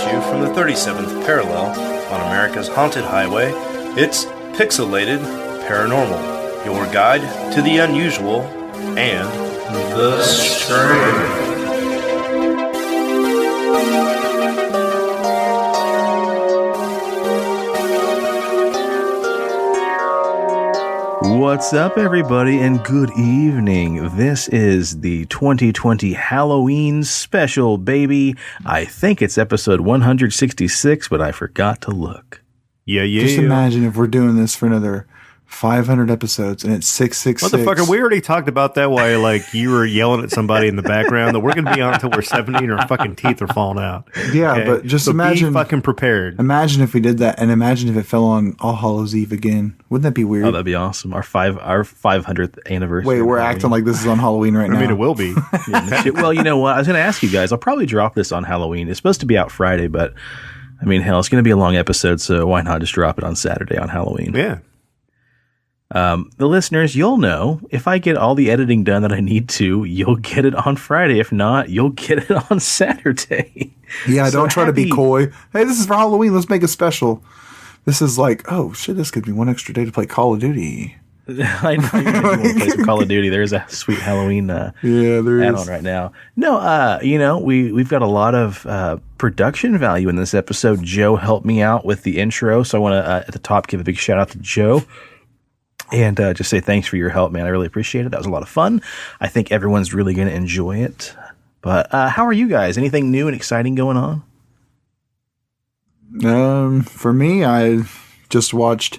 you from the 37th parallel on America's haunted highway. It's Pixelated Paranormal, your guide to the unusual and the strange. What's up, everybody, and good evening. This is the 2020 Halloween special, baby. I think it's episode 166, but I forgot to look. Yeah. Just imagine if we're doing this for another 500 episodes and it's 666. Motherfucker, we already talked about that while you were yelling at somebody in the background that we're going to be on until we're 70 and our fucking teeth are falling out. Yeah, okay? but just so imagine. Be fucking prepared. Imagine if we did that, and imagine if it fell on All Hallows Eve again. Wouldn't that be weird? Oh, that'd be awesome. Our 500th anniversary. Wait, we're acting like this is on Halloween right now. I mean, it will be. Yeah, well, you know what? I was going to ask you guys. I'll probably drop this on Halloween. It's supposed to be out Friday, but I mean, hell, it's going to be a long episode, so why not just drop it on Saturday on Halloween? Yeah. The listeners, you'll know if I get all the editing done that I need to, you'll get it on Friday. If not, you'll get it on Saturday. Yeah, don't try to be coy. Hey, this is for Halloween. Let's make a special. This is like, oh shit, this gives me one extra day to play Call of Duty. I know you're going to play some Call of Duty. There's a sweet Halloween add-on right now. No, we've got a lot of production value in this episode. Joe helped me out with the intro, so I want to, at the top, give a big shout out to Joe. And just say thanks for your help, man. I really appreciate it. That was a lot of fun. I think everyone's really going to enjoy it. But how are you guys? Anything new and exciting going on? For me, I just watched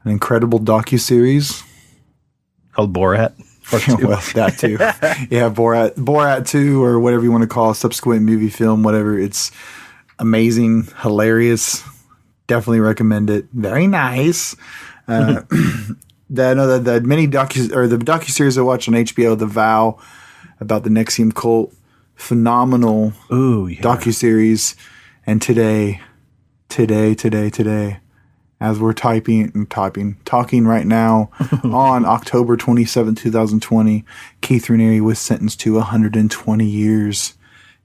an incredible docuseries called Borat. Well, that too. Yeah, Borat 2 or whatever you want to call it, subsequent movie film, whatever. It's amazing, hilarious. Definitely recommend it. Very nice. The mini docuseries I watched on HBO, The Vow, about the Nexium cult, phenomenal docuseries. And today, as we're talking right now, on October 27, 2020, Keith Raniere was sentenced to 120 years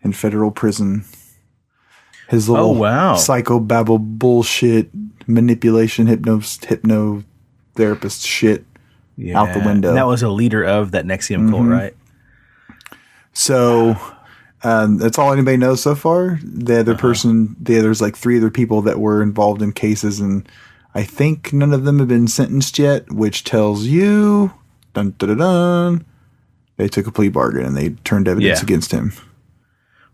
in federal prison. His little psychobabble bullshit, manipulation, hypnotherapist shit out the window. And that was a leader of that Nexium cult, right? So that's all anybody knows so far. The other there's like 3 other people that were involved in cases, and I think none of them have been sentenced yet, which tells you, dun, dun, dun, dun, they took a plea bargain and they turned evidence against him.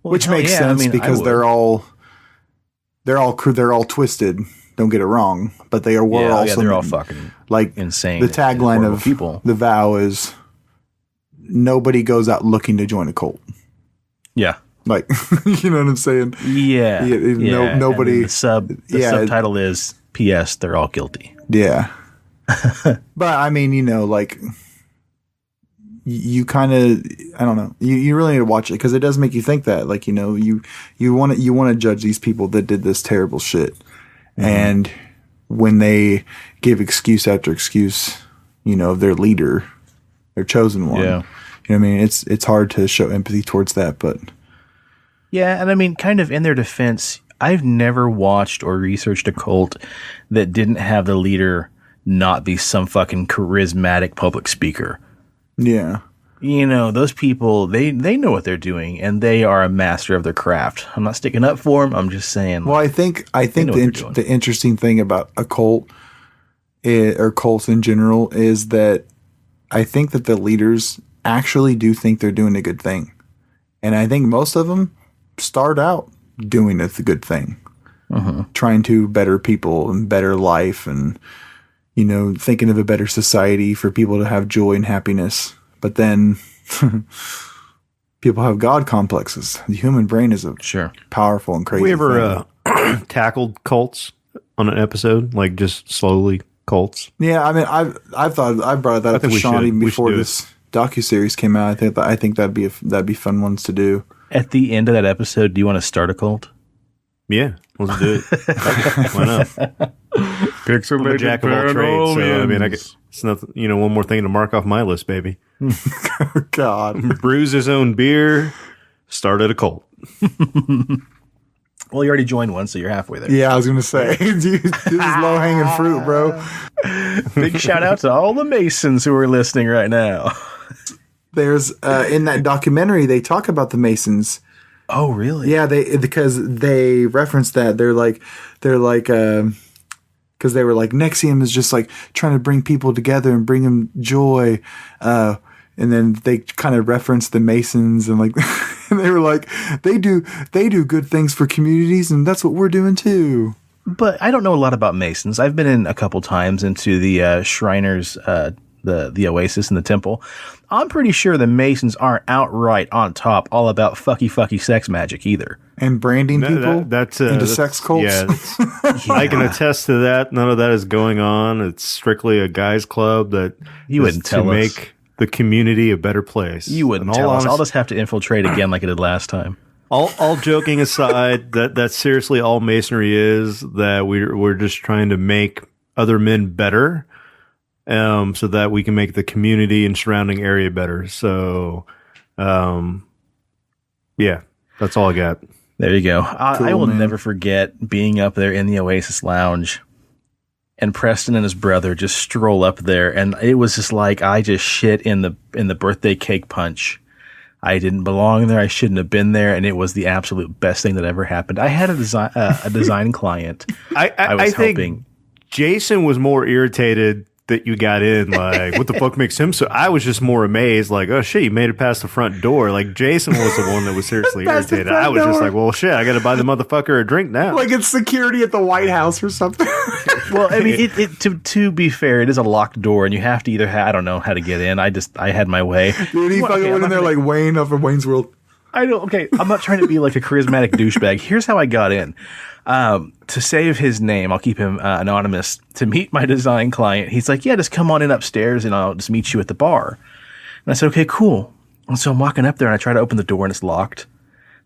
Well, which makes sense because they're all twisted. Don't get it wrong, but they are also they're all fucking like insane. The tagline of people. The Vow is nobody goes out looking to join a cult. Yeah, like you know what I'm saying. Yeah. Nobody. The subtitle is P.S. They're all guilty. Yeah, but I mean, you kind of, I don't know. You really need to watch it because it does make you think that, like, you want to judge these people that did this terrible shit, and when they give excuse after excuse, of their leader, their chosen one. Yeah. You know what I mean? It's hard to show empathy towards that, but yeah, and I mean, kind of in their defense, I've never watched or researched a cult that didn't have the leader not be some fucking charismatic public speaker. Yeah. Those people, they know what they're doing, and they are a master of their craft. I'm not sticking up for them. I'm just saying. Well, I think the interesting thing about a cult or cults in general is that I think that the leaders actually do think they're doing a good thing. And I think most of them start out doing a good thing, trying to better people and better life and, thinking of a better society for people to have joy and happiness. But then people have God complexes. The human brain is powerful and crazy. We ever tackled cults on an episode, like just slowly cults? Yeah, I mean, I brought that up to Sean even before this docuseries came out. I think that'd be fun ones to do. At the end of that episode, do you want to start a cult? Yeah, let's do it. Why not? Pixelated. I'm a jack of all trades, so I mean, it's nothing. One more thing to mark off my list, baby. God, brews his own beer, started a cult. Well, you already joined one, so you're halfway there. Yeah, I was going to say, this is low-hanging fruit, bro. Big shout out to all the Masons who are listening right now. There's in that documentary, they talk about the Masons. Oh, really? Yeah, because they reference that. They're like, because they were like, NXIVM is just like trying to bring people together and bring them joy. And then they kind of referenced the Masons and like, and they were like, they do good things for communities, and that's what we're doing too. But I don't know a lot about Masons. I've been in a couple times into the Shriners, the Oasis and the temple. I'm pretty sure the Masons aren't outright on top all about fucky sex magic either. And branding people into sex cults. Yeah, I can attest to that. None of that is going on. It's strictly a guys club that you wouldn't tell to us. Make the community a better place. You wouldn't tell us. I'll just have to infiltrate again like I did last time. All joking aside, that's seriously all Masonry is, that we're just trying to make other men better, so that we can make the community and surrounding area better. So, yeah, that's all I got. There you go. I will never forget being up there in the Oasis Lounge and Preston and his brother just stroll up there, and it was just like I just shit in the birthday cake punch. I didn't belong there. I shouldn't have been there, and it was the absolute best thing that ever happened. I had a design client. I was helping. Jason was more irritated that you got in, like, what the fuck makes him so? I was just more amazed, like, oh shit, you made it past the front door. Like, Jason was the one that was seriously irritated. I was just like, well, shit, I got to buy the motherfucker a drink now. Like it's security at the White House or something. Well, I mean, to be fair, it is a locked door, and you have to either I don't know how to get in. I had my way. Dude, he fucking went in there like Wayne up in Wayne's World. I know. Okay, I'm not trying to be like a charismatic douchebag. Here's how I got in. To save his name, I'll keep him anonymous. To meet my design client, he's like, yeah, just come on in upstairs and I'll just meet you at the bar. And I said, okay, cool. And so I'm walking up there and I try to open the door and it's locked.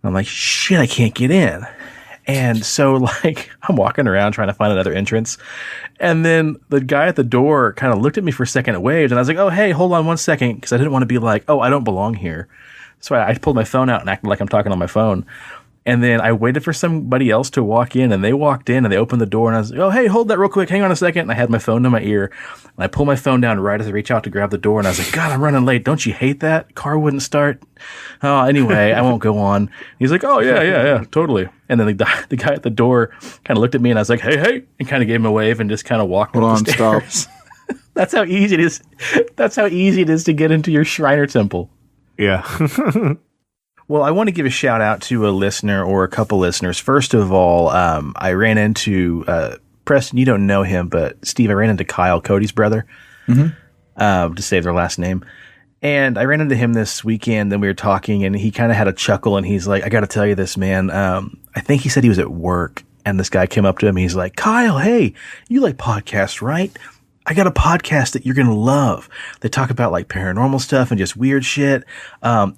And I'm like, shit, I can't get in. And so like I'm walking around trying to find another entrance. And then the guy at the door kind of looked at me for a second and waved. And I was like, oh, hey, hold on one second. Because I didn't want to be like, oh, I don't belong here. So I pulled my phone out and acted like I'm talking on my phone. And then I waited for somebody else to walk in, and they walked in, and they opened the door, and I was like, oh, hey, hold that real quick. Hang on a second. And I had my phone to my ear, and I pulled my phone down right as I reach out to grab the door, and I was like, God, I'm running late. Don't you hate that? Car wouldn't start. Oh, anyway, I won't go on. He's like, oh, yeah, totally. And then the guy at the door kind of looked at me, and I was like, hey, and kind of gave him a wave and just kind of walked up the stairs. Stop. That's how easy it is. That's how easy it is to get into your Shriner temple. Yeah. Well, I want to give a shout out to a listener or a couple listeners. First of all, I ran into Preston. You don't know him, but Steve, I ran into Kyle, Cody's brother, to save their last name. And I ran into him this weekend, and we were talking, and he kind of had a chuckle, and he's like, I got to tell you this, man. I think he said he was at work, and this guy came up to him, and he's like, Kyle, hey, you like podcasts, right? I got a podcast that you're going to love. They talk about like paranormal stuff and just weird shit. And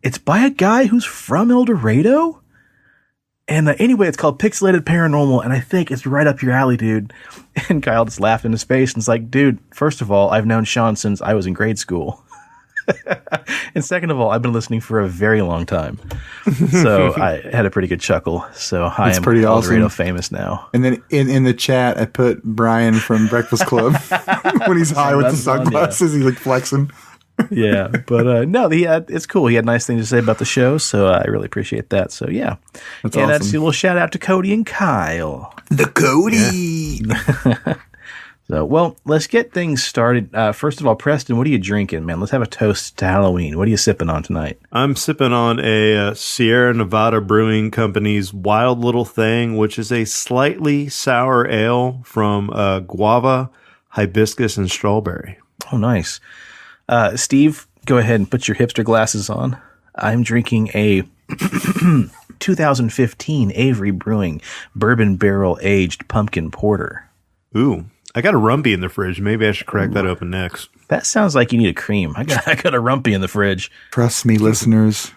it's by a guy who's from El Dorado. And anyway, it's called Pixelated Paranormal, and I think it's right up your alley, dude. And Kyle just laughed in his face and was like, dude, first of all, I've known Sean since I was in grade school. And second of all, I've been listening for a very long time. So I had a pretty good chuckle. So I am pretty El Dorado famous now. And then in the chat, I put Brian from Breakfast Club when he's high with the sunglasses. He's like flexing. Yeah, but no, it's cool. He had nice things to say about the show, so I really appreciate that. So yeah, that's awesome. That's a little shout out to Cody and Kyle. The Cody. Yeah. So, well, let's get things started. First of all, Preston, what are you drinking, man? Let's have a toast to Halloween. What are you sipping on tonight? I'm sipping on a Sierra Nevada Brewing Company's Wild Little Thing, which is a slightly sour ale from guava, hibiscus, and strawberry. Oh, nice. Steve, go ahead and put your hipster glasses on. I'm drinking a 2015 Avery Brewing Bourbon Barrel Aged Pumpkin Porter. Ooh, I got a rumpy in the fridge. Maybe I should crack that open next. That sounds like you need a cream. I got a rumpy in the fridge. Trust me, listeners.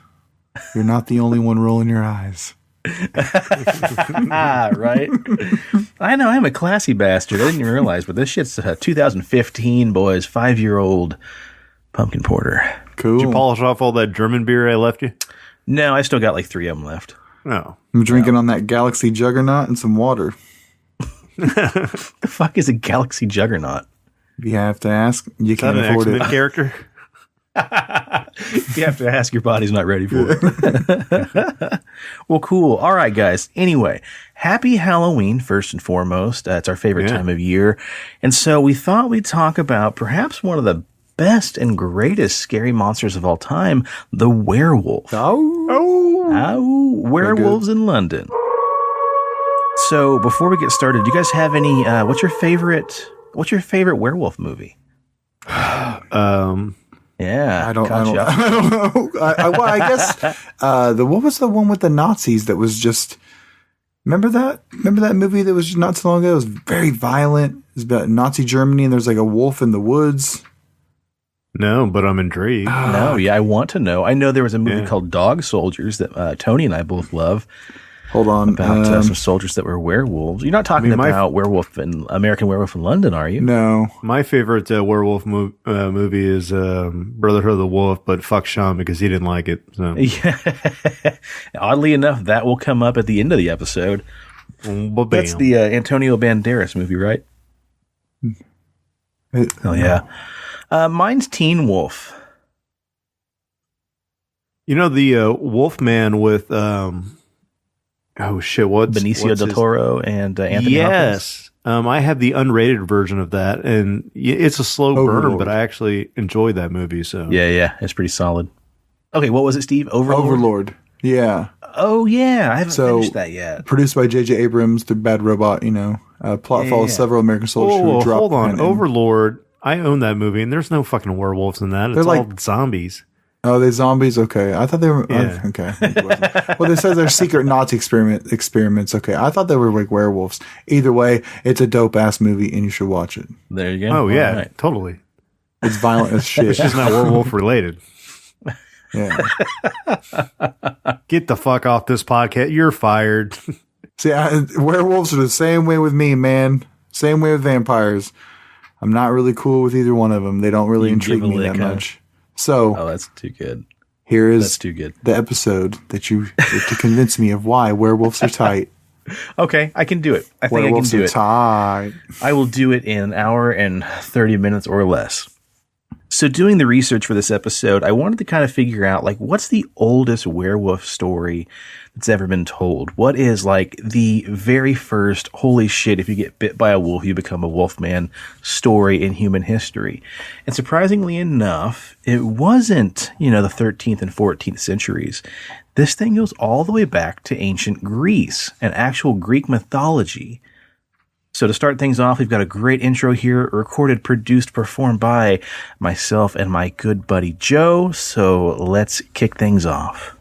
You're not the only one rolling your eyes. Right? I know, I'm a classy bastard. I didn't even realize, but this shit's 2015, boys. 5-year-old pumpkin porter. Cool. Did you polish off all that German beer I left you? No, I still got like 3 of them left. No. I'm drinking on that Galaxy Juggernaut and some water. The fuck is a Galaxy Juggernaut? You have to ask. You can't afford it. Character? You have to ask. Your body's not ready for it. Well, cool. All right, guys. Anyway, happy Halloween, first and foremost. It's our favorite time of year. And so we thought we'd talk about perhaps one of the best and greatest scary monsters of all time, the werewolf. Werewolves in London. So before we get started, do you guys have any, what's your favorite werewolf movie? Yeah. I don't know. I guess, what was the one with the Nazis that was just, remember that movie that was not so long ago? It was very violent. It was about Nazi Germany and there's like a wolf in the woods. No, but I'm intrigued. No, yeah, I want to know. I know there was a movie called Dog Soldiers that Tony and I both love. Hold on. About some soldiers that were werewolves. You're not talking about American Werewolf in London, are you? No. My favorite werewolf movie is Brotherhood of the Wolf, but fuck Sean because he didn't like it. So. Yeah. Oddly enough, that will come up at the end of the episode. That's the Antonio Banderas movie, right? Oh, yeah. Mine's Teen Wolf. You know, the Wolfman with... Benicio del Toro and Anthony Hopkins. I have the unrated version of that, and it's a slow burn, but I actually enjoyed that movie. So yeah, it's pretty solid. Okay, what was it, Steve? Overlord. Yeah. Oh yeah, I haven't finished that yet. Produced by J.J. Abrams, the Bad Robot. Plot follows several American soldiers who drop. Hold on, Overlord. I own that movie, and there's no fucking werewolves in that. It's all zombies. Oh, they zombies? Okay. I thought they were... okay. Well, they said they're secret Nazi experiments. Okay. I thought they were like werewolves. Either way, it's a dope-ass movie, and you should watch it. There you go. Oh, yeah. Totally. It's violent as shit. It's just not werewolf-related. Yeah. Get the fuck off this podcast. You're fired. See, werewolves are the same way with me, man. Same way with vampires. I'm not really cool with either one of them. They don't really intrigue me that much. So, that's too good. Here is the episode to convince me of why werewolves are tight. Okay, I can do it. I think werewolves I can do it. Tight. I will do it in an hour and 30 minutes or less. So doing the research for this episode, I wanted to kind of figure out, what's the oldest werewolf story that's ever been told? What is, the very first, holy shit, if you get bit by a wolf, you become a wolfman story in human history? And surprisingly enough, it wasn't, the 13th and 14th centuries. This thing goes all the way back to ancient Greece and actual Greek mythology. So to start things off, we've got a great intro here, recorded, produced, performed by myself and my good buddy Joe. So let's kick things off.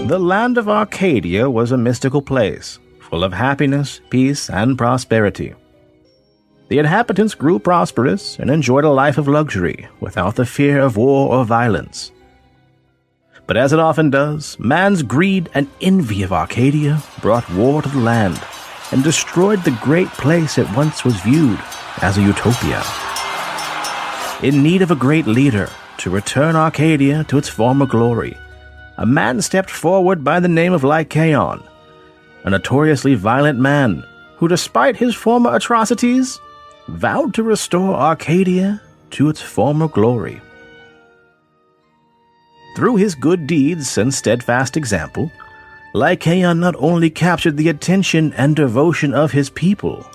The land of Arcadia was a mystical place, full of happiness, peace, and prosperity. The inhabitants grew prosperous and enjoyed a life of luxury without the fear of war or violence. But as it often does, man's greed and envy of Arcadia brought war to the land and destroyed the great place it once was viewed as a utopia. In need of a great leader to return Arcadia to its former glory, a man stepped forward by the name of Lycaon, a notoriously violent man who, despite his former atrocities, vowed to restore Arcadia to its former glory. Through his good deeds and steadfast example, Lycaon not only captured the attention and devotion of his people,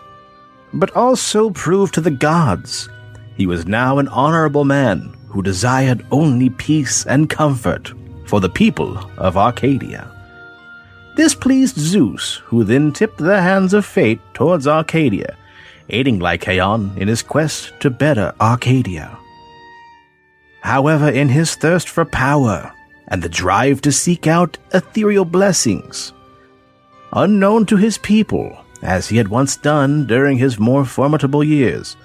but also proved to the gods he was now an honorable man who desired only peace and comfort for the people of Arcadia. This pleased Zeus, who then tipped the hands of fate towards Arcadia, aiding Lycaon in his quest to better Arcadia. However, in his thirst for power and the drive to seek out ethereal blessings, unknown to his people, as he had once done during his more formidable years,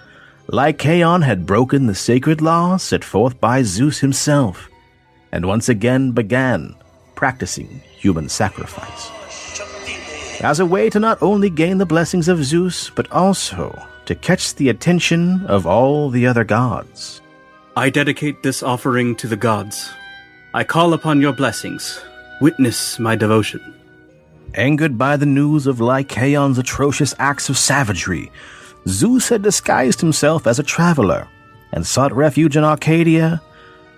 Lycaon had broken the sacred law set forth by Zeus himself, and once again began practicing human sacrifice. As a way to not only gain the blessings of Zeus, but also to catch the attention of all the other gods. I dedicate this offering to the gods. I call upon your blessings. Witness my devotion. Angered by the news of Lycaon's atrocious acts of savagery, Zeus had disguised himself as a traveler and sought refuge in Arcadia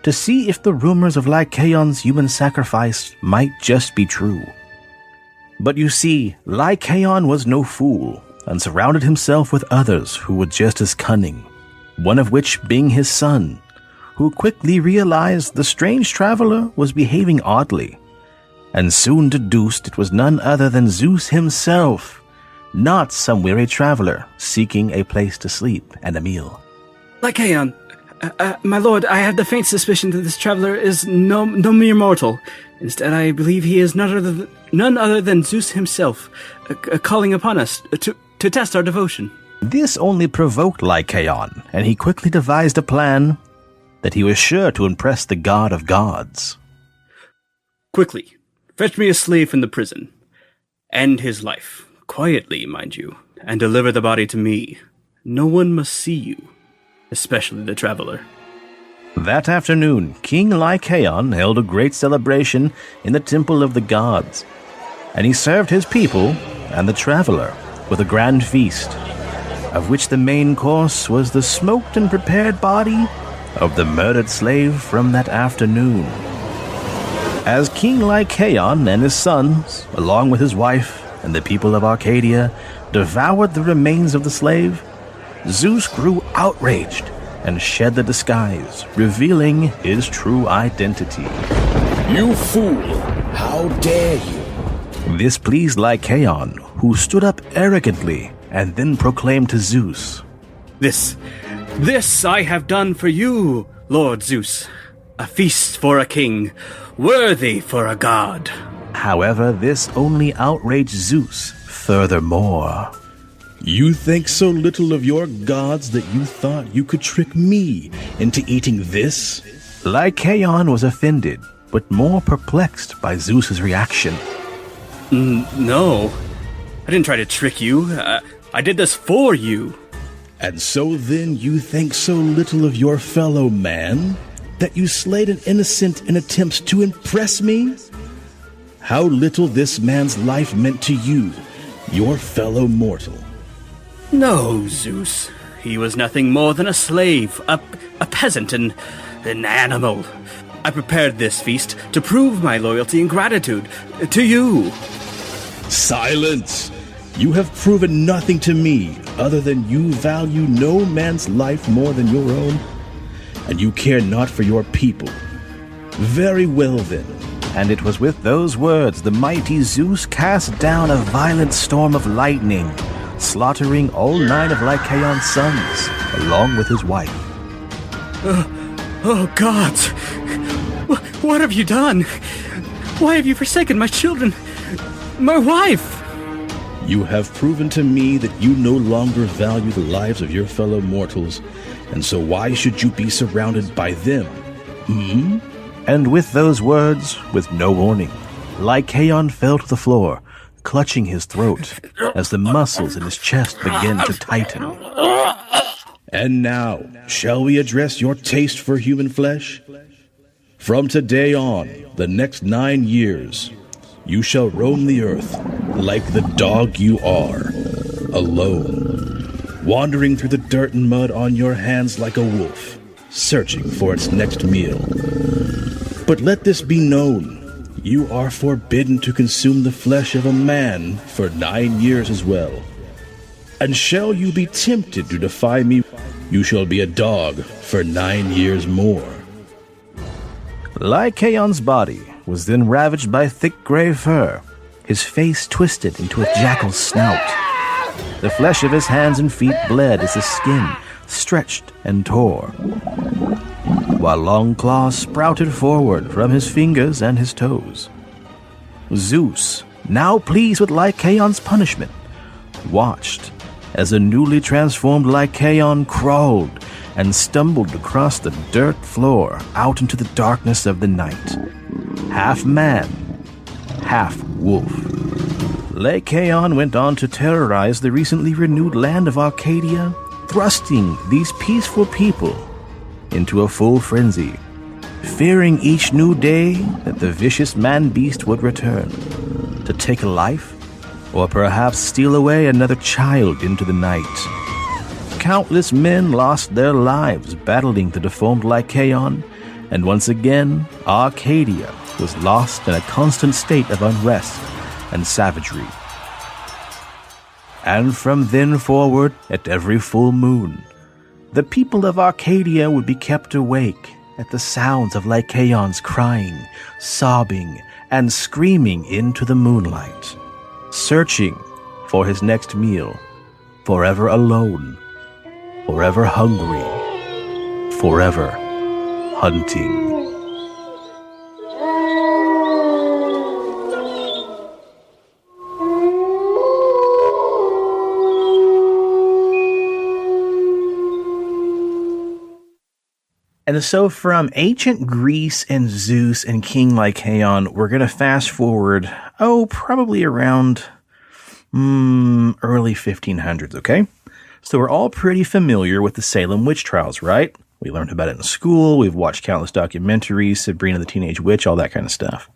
to see if the rumors of Lycaon's human sacrifice might just be true. But you see, Lycaon was no fool and surrounded himself with others who were just as cunning, one of which being his son, who quickly realized the strange traveler was behaving oddly, and soon deduced it was none other than Zeus himself, not some weary traveler seeking a place to sleep and a meal. Lycaon, my lord, I have the faint suspicion that this traveler is no mere mortal. Instead, I believe he is none other than Zeus himself, calling upon us to test our devotion. This only provoked Lycaon, and he quickly devised a plan that he was sure to impress the god of gods. Quickly, fetch me a slave from the prison. End his life, quietly, mind you, and deliver the body to me. No one must see you, especially the traveler. That afternoon, King Lycaon held a great celebration in the temple of the gods, and he served his people and the traveler with a grand feast, of which the main course was the smoked and prepared body of the murdered slave from that afternoon. As King Lycaon and his sons, along with his wife and the people of Arcadia, devoured the remains of the slave, Zeus grew outraged and shed the disguise, revealing his true identity. You fool! How dare you! This pleased Lycaon, who stood up arrogantly and then proclaimed to Zeus, This I have done for you, Lord Zeus. A feast for a king, worthy for a god. However, this only outraged Zeus furthermore. You think so little of your gods that you thought you could trick me into eating this? Lycaon was offended, but more perplexed by Zeus's reaction. No, I didn't try to trick you. I did this for you. And so then you think so little of your fellow man that you slayed an innocent in attempts to impress me? How little this man's life meant to you, your fellow mortal. No, Zeus. He was nothing more than a slave, a peasant, an animal. I prepared this feast to prove my loyalty and gratitude to you. Silence! You have proven nothing to me other than you value no man's life more than your own, and you care not for your people. Very well then. And it was with those words the mighty Zeus cast down a violent storm of lightning, slaughtering all 9 of Lycaon's sons, along with his wife. Oh, gods! What have you done? Why have you forsaken my children? My wife! You have proven to me that you no longer value the lives of your fellow mortals, and so why should you be surrounded by them? And with those words, with no warning, Lycaon fell to the floor, clutching his throat as the muscles in his chest began to tighten. And now, shall we address your taste for human flesh? From today on, the next 9 years, you shall roam the earth like the dog you are, alone, wandering through the dirt and mud on your hands like a wolf, searching for its next meal. But let this be known, you are forbidden to consume the flesh of a man for 9 years as well. And shall you be tempted to defy me, you shall be a dog for 9 years more. Lycaon's body was then ravaged by thick gray fur, his face twisted into a jackal's snout. The flesh of his hands and feet bled as his skin stretched and tore, while long claws sprouted forward from his fingers and his toes. Zeus, now pleased with Lycaon's punishment, watched as a newly transformed Lycaon crawled and stumbled across the dirt floor out into the darkness of the night. Half man, half wolf. Lycaon went on to terrorize the recently renewed land of Arcadia thrusting these peaceful people into a full frenzy, fearing each new day that the vicious man-beast would return to take a life or perhaps steal away another child into the night. Countless men lost their lives battling the deformed Lycaon, and once again, Arcadia was lost in a constant state of unrest and savagery. And from then forward, at every full moon, the people of Arcadia would be kept awake at the sounds of Lycaon's crying, sobbing, and screaming into the moonlight, searching for his next meal, forever alone, forever hungry, forever hunting. And so from ancient Greece and Zeus and King Lycaon, we're going to fast forward, probably around early 1500s, okay? So we're all pretty familiar with the Salem witch trials, right? We learned about it in school. We've watched countless documentaries, Sabrina the Teenage Witch, all that kind of stuff.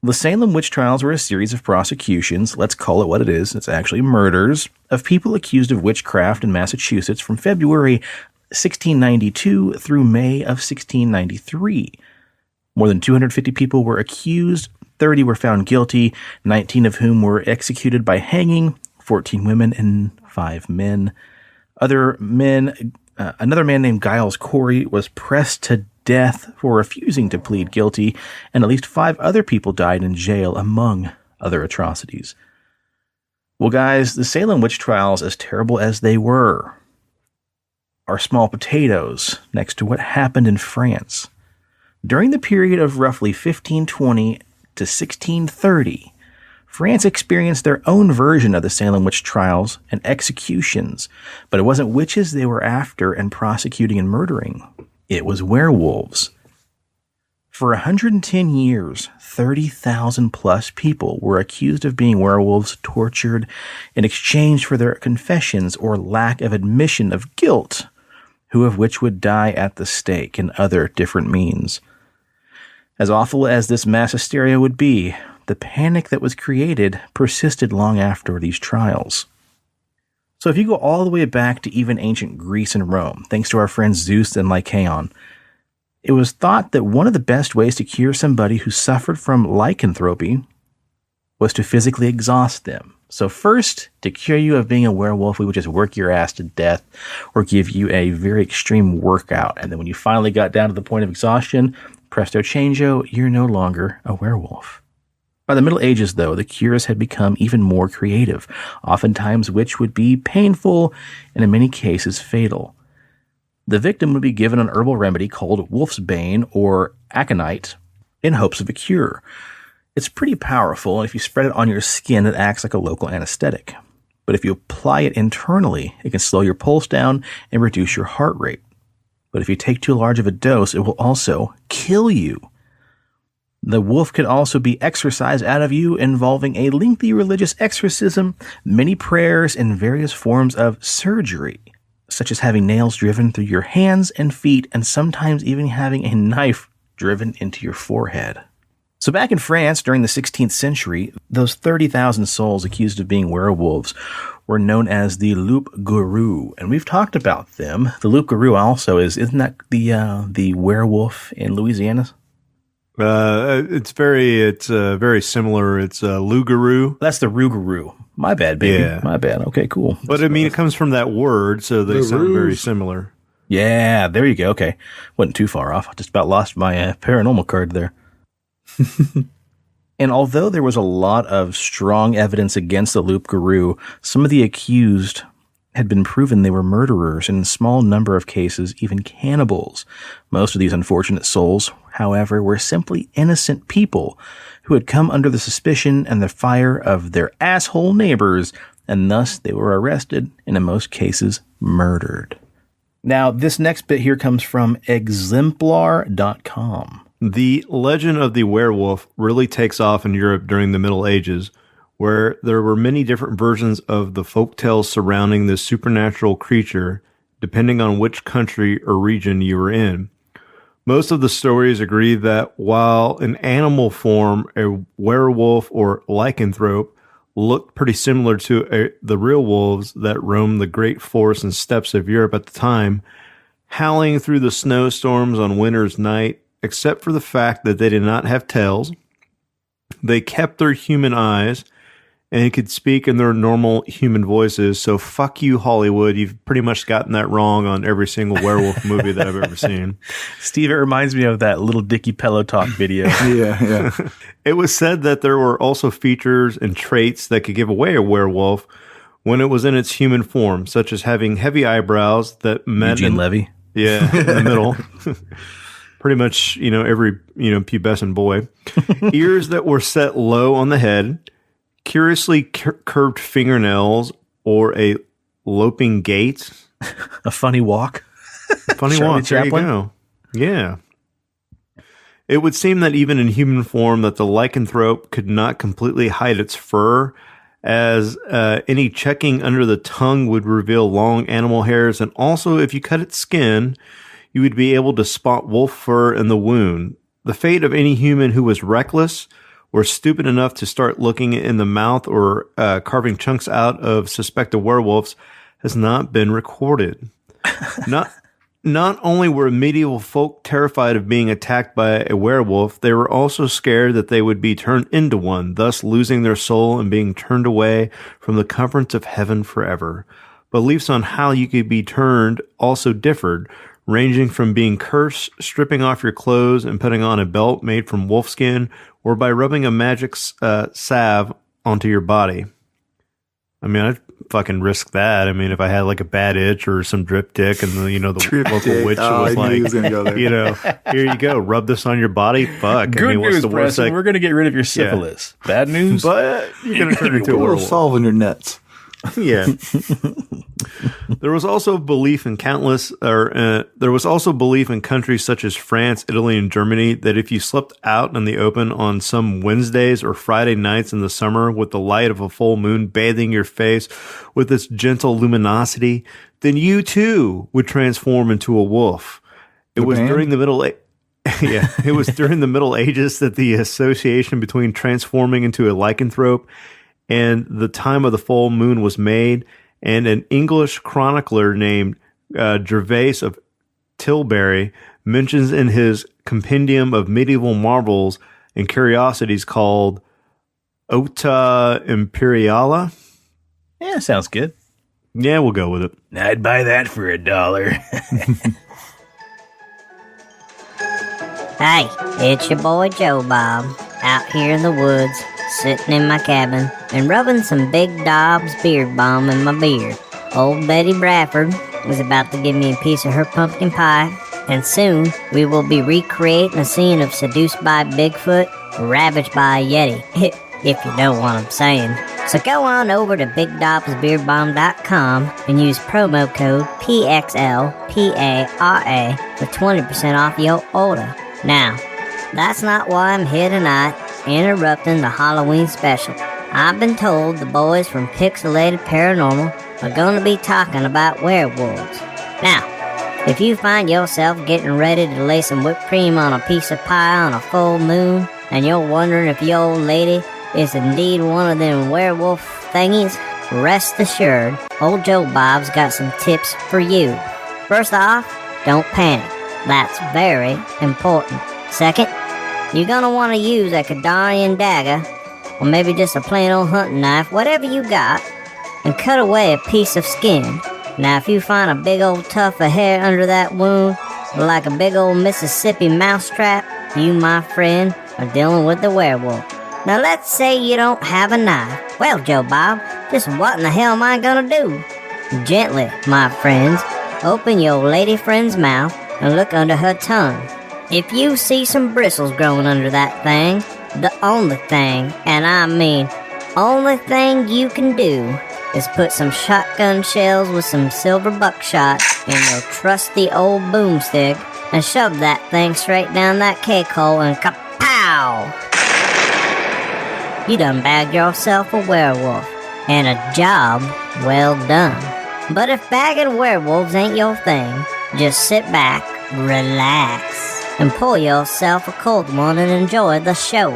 The Salem witch trials were a series of prosecutions, let's call it what it is, it's actually murders, of people accused of witchcraft in Massachusetts from February 1692 through May of 1693. More than 250 people were accused, 30 were found guilty, 19 of whom were executed by hanging, 14 women and 5 men. Another man named Giles Corey was pressed to death for refusing to plead guilty, and at least 5 other people died in jail, among other atrocities. Well, guys, the Salem witch trials, as terrible as they were, are small potatoes next to what happened in France. During the period of roughly 1520 to 1630, France experienced their own version of the Salem witch trials and executions, but it wasn't witches they were after and prosecuting and murdering. It was werewolves. For 110 years, 30,000 plus people were accused of being werewolves, tortured in exchange for their confessions or lack of admission of guilt, who of which would die at the stake and other different means. As awful as this mass hysteria would be, the panic that was created persisted long after these trials. So if you go all the way back to even ancient Greece and Rome, thanks to our friends Zeus and Lycaon, it was thought that one of the best ways to cure somebody who suffered from lycanthropy was to physically exhaust them. So first, to cure you of being a werewolf, we would just work your ass to death or give you a very extreme workout. And then when you finally got down to the point of exhaustion, presto changeo, you're no longer a werewolf. By the Middle Ages, though, the cures had become even more creative, oftentimes which would be painful and in many cases fatal. The victim would be given an herbal remedy called wolfsbane or aconite in hopes of a cure. It's pretty powerful, and if you spread it on your skin, it acts like a local anesthetic. But if you apply it internally, it can slow your pulse down and reduce your heart rate. But if you take too large of a dose, it will also kill you. The wolf could also be exorcised out of you, involving a lengthy religious exorcism, many prayers, and various forms of surgery, such as having nails driven through your hands and feet, and sometimes even having a knife driven into your forehead. So back in France during the 16th century, those 30,000 souls accused of being werewolves were known as the loup-garou, and we've talked about them. The loup-garou also isn't that the werewolf in Louisiana? It's very similar. It's loup-garou. That's the rougarou. My bad, baby. Yeah. My bad. Okay, cool. But I mean, it comes from that word, so they sound very similar. Yeah, there you go. Okay. Wasn't too far off. I just about lost my paranormal card there. And although there was a lot of strong evidence against the loup-garou, some of the accused had been proven they were murderers, and in a small number of cases, even cannibals. Most of these unfortunate souls, however, were simply innocent people who had come under the suspicion and the fire of their asshole neighbors, and thus they were arrested and in most cases murdered. Now, this next bit here comes from exemplar.com. The legend of the werewolf really takes off in Europe during the Middle Ages, where there were many different versions of the folktales surrounding this supernatural creature, depending on which country or region you were in. Most of the stories agree that while in animal form, a werewolf or lycanthrope looked pretty similar to the real wolves that roamed the great forests and steppes of Europe at the time, howling through the snowstorms on winter's night, except for the fact that they did not have tails, they kept their human eyes, and could speak in their normal human voices. So fuck you, Hollywood. You've pretty much gotten that wrong on every single werewolf movie that I've ever seen. Steve, it reminds me of that Little Dicky Pillow Talk video. Yeah. It was said that there were also features and traits that could give away a werewolf when it was in its human form, such as having heavy eyebrows that met Eugene Levy. Yeah, in the middle. Pretty much, every, pubescent boy. Ears that were set low on the head, curiously curved fingernails, or a loping gait. A funny walk. Funny walk, there you go. Yeah. It would seem that even in human form that the lycanthrope could not completely hide its fur, as any checking under the tongue would reveal long animal hairs, and also if you cut its skin, you would be able to spot wolf fur in the wound. The fate of any human who was reckless or stupid enough to start looking in the mouth or carving chunks out of suspected werewolves has not been recorded. Not only were medieval folk terrified of being attacked by a werewolf, they were also scared that they would be turned into one, thus losing their soul and being turned away from the comforts of heaven forever. Beliefs on how you could be turned also differed, ranging from being cursed, stripping off your clothes and putting on a belt made from wolfskin, or by rubbing a magic salve onto your body. I mean, I'd fucking risk that. I mean, if I had like a bad itch or some drip dick and the local witch was like, here you go, rub this on your body. Fuck. Good news, Preston. We're going to get rid of your syphilis. Yeah. Bad news? But you're going to turn into a werewolf. Solve in your nuts. Yeah. There was also belief in countries such as France, Italy, and Germany that if you slept out in the open on some Wednesdays or Friday nights in the summer with the light of a full moon bathing your face with its gentle luminosity, then you too would transform into a wolf. It was during the Middle Ages that the association between transforming into a lycanthrope and the time of the full moon was made, and an English chronicler named Gervase of Tilbury mentions in his compendium of medieval marvels and curiosities called Ota Imperiala. Yeah, sounds good. Yeah, we'll go with it. I'd buy that for $1. Hey, it's your boy Joe Bob, out here in the woods, sitting in my cabin and rubbing some Big Dobbs beard balm in my beard. Old Betty Bradford was about to give me a piece of her pumpkin pie, and soon we will be recreating a scene of seduced by Bigfoot, ravaged by a Yeti, if you know what I'm saying. So go on over to BigDobbsBeardBalm.com and use promo code PXLPARA for 20% off your order. Now, that's not why I'm here tonight, interrupting the Halloween special. I've been told the boys from Pixelated Paranormal are going to be talking about werewolves. Now, if you find yourself getting ready to lay some whipped cream on a piece of pie on a full moon, and you're wondering if your old lady is indeed one of them werewolf thingies, rest assured, old Joe Bob's got some tips for you. First off, don't panic. That's very important. Second, you're gonna want to use a Kadarian dagger, or maybe just a plain old hunting knife, whatever you got, and cut away a piece of skin. Now, if you find a big old tuft of hair under that wound, like a big old Mississippi mousetrap, you, my friend, are dealing with the werewolf. Now, let's say you don't have a knife. Well, Joe Bob, just what in the hell am I gonna do? Gently, my friends, open your lady friend's mouth and look under her tongue. If you see some bristles growing under that thing, the only thing, and I mean only thing you can do, is put some shotgun shells with some silver buckshot in your trusty old boomstick and shove that thing straight down that cake hole and kapow! You done bagged yourself a werewolf, and a job well done. But if bagging werewolves ain't your thing, just sit back, relax, and pull yourself a cold one and enjoy the show.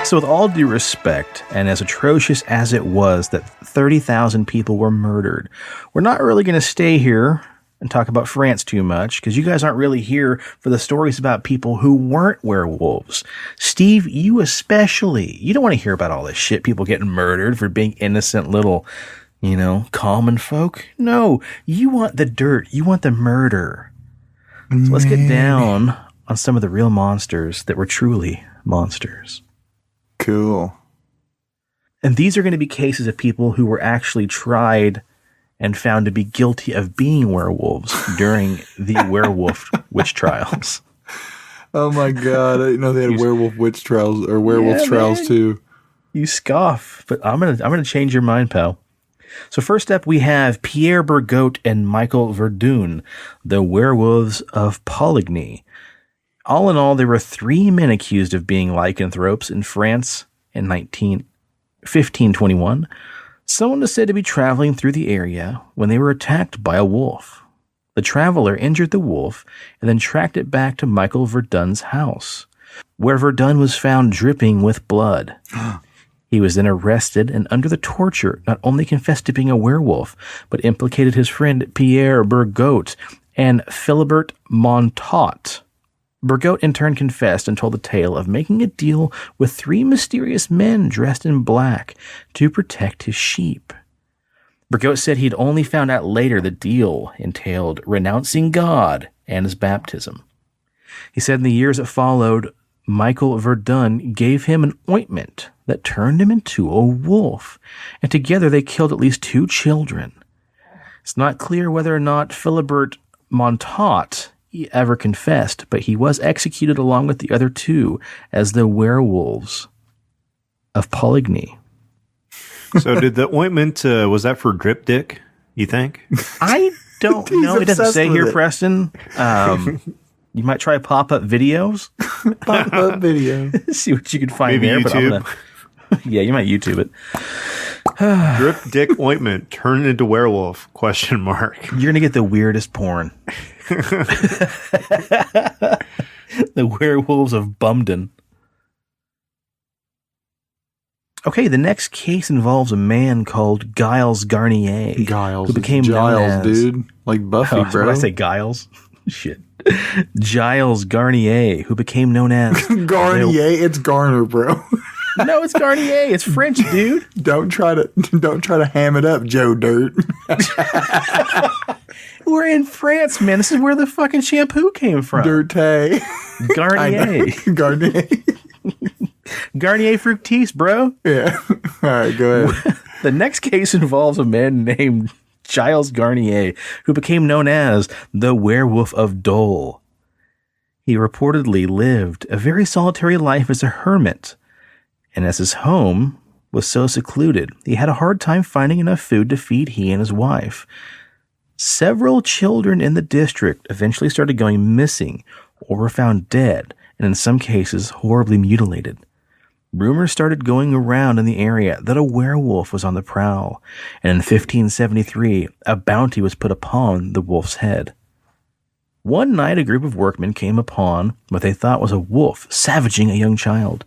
So with all due respect, and as atrocious as it was that 30,000 people were murdered, we're not really going to stay here and talk about France too much, because you guys aren't really here for the stories about people who weren't werewolves. Steve, you especially. You don't want to hear about all this shit, people getting murdered for being innocent little, common folk. No, you want the dirt. You want the murder. So let's get down on some of the real monsters that were truly monsters. Cool. And these are going to be cases of people who were actually tried and found to be guilty of being werewolves during the werewolf witch trials. Oh my God. I didn't know they had werewolf witch trials or werewolf trials too. You scoff, but I'm gonna change your mind, pal. So first up, we have Pierre Bergotte and Michael Verdun, the werewolves of Poligny. All in all, there were 3 men accused of being lycanthropes in France in 1521. Someone is said to be traveling through the area when they were attacked by a wolf. The traveler injured the wolf and then tracked it back to Michael Verdun's house, where Verdun was found dripping with blood. He was then arrested and under the torture not only confessed to being a werewolf, but implicated his friend Pierre Bergotte and Philibert Montaut. Bergotte in turn confessed and told the tale of making a deal with 3 mysterious men dressed in black to protect his sheep. Bergotte said he'd only found out later the deal entailed renouncing God and his baptism. He said in the years that followed, Michael Verdun gave him an ointment that turned him into a wolf, and together they killed at least 2 children. It's not clear whether or not Philibert Montaut ever confessed, but he was executed along with the other 2 as the werewolves of Poligny. So did the ointment, was that for drip dick, you think? I don't know. It doesn't say here, Preston. You might try pop-up videos. Pop-up video. See what you can find Maybe there. YouTube. But yeah, you might YouTube it. Drip dick ointment turned into werewolf, ? You're going to get the weirdest porn. The werewolves of Bumden. Okay, the next case involves a man called Giles Garnier. Giles. Who became Giles, dude. Like Buffy, bro. Did I say Giles? Shit. Giles Garnier, who became known as... Garnier? It's Garner, bro. No, it's Garnier. It's French, dude. Don't try to ham it up, Joe Dirt. We're in France, man. This is where the fucking shampoo came from. Dirté. Garnier. Garnier. Garnier Fructis, bro. Yeah. All right, go ahead. The next case involves a man named Giles Garnier, who became known as the Werewolf of Dole. He reportedly lived a very solitary life as a hermit, and as his home was so secluded, he had a hard time finding enough food to feed he and his wife. Several children in the district eventually started going missing or were found dead, and in some cases horribly mutilated. Rumors started going around in the area that a werewolf was on the prowl, and in 1573, a bounty was put upon the wolf's head. One night, a group of workmen came upon what they thought was a wolf savaging a young child.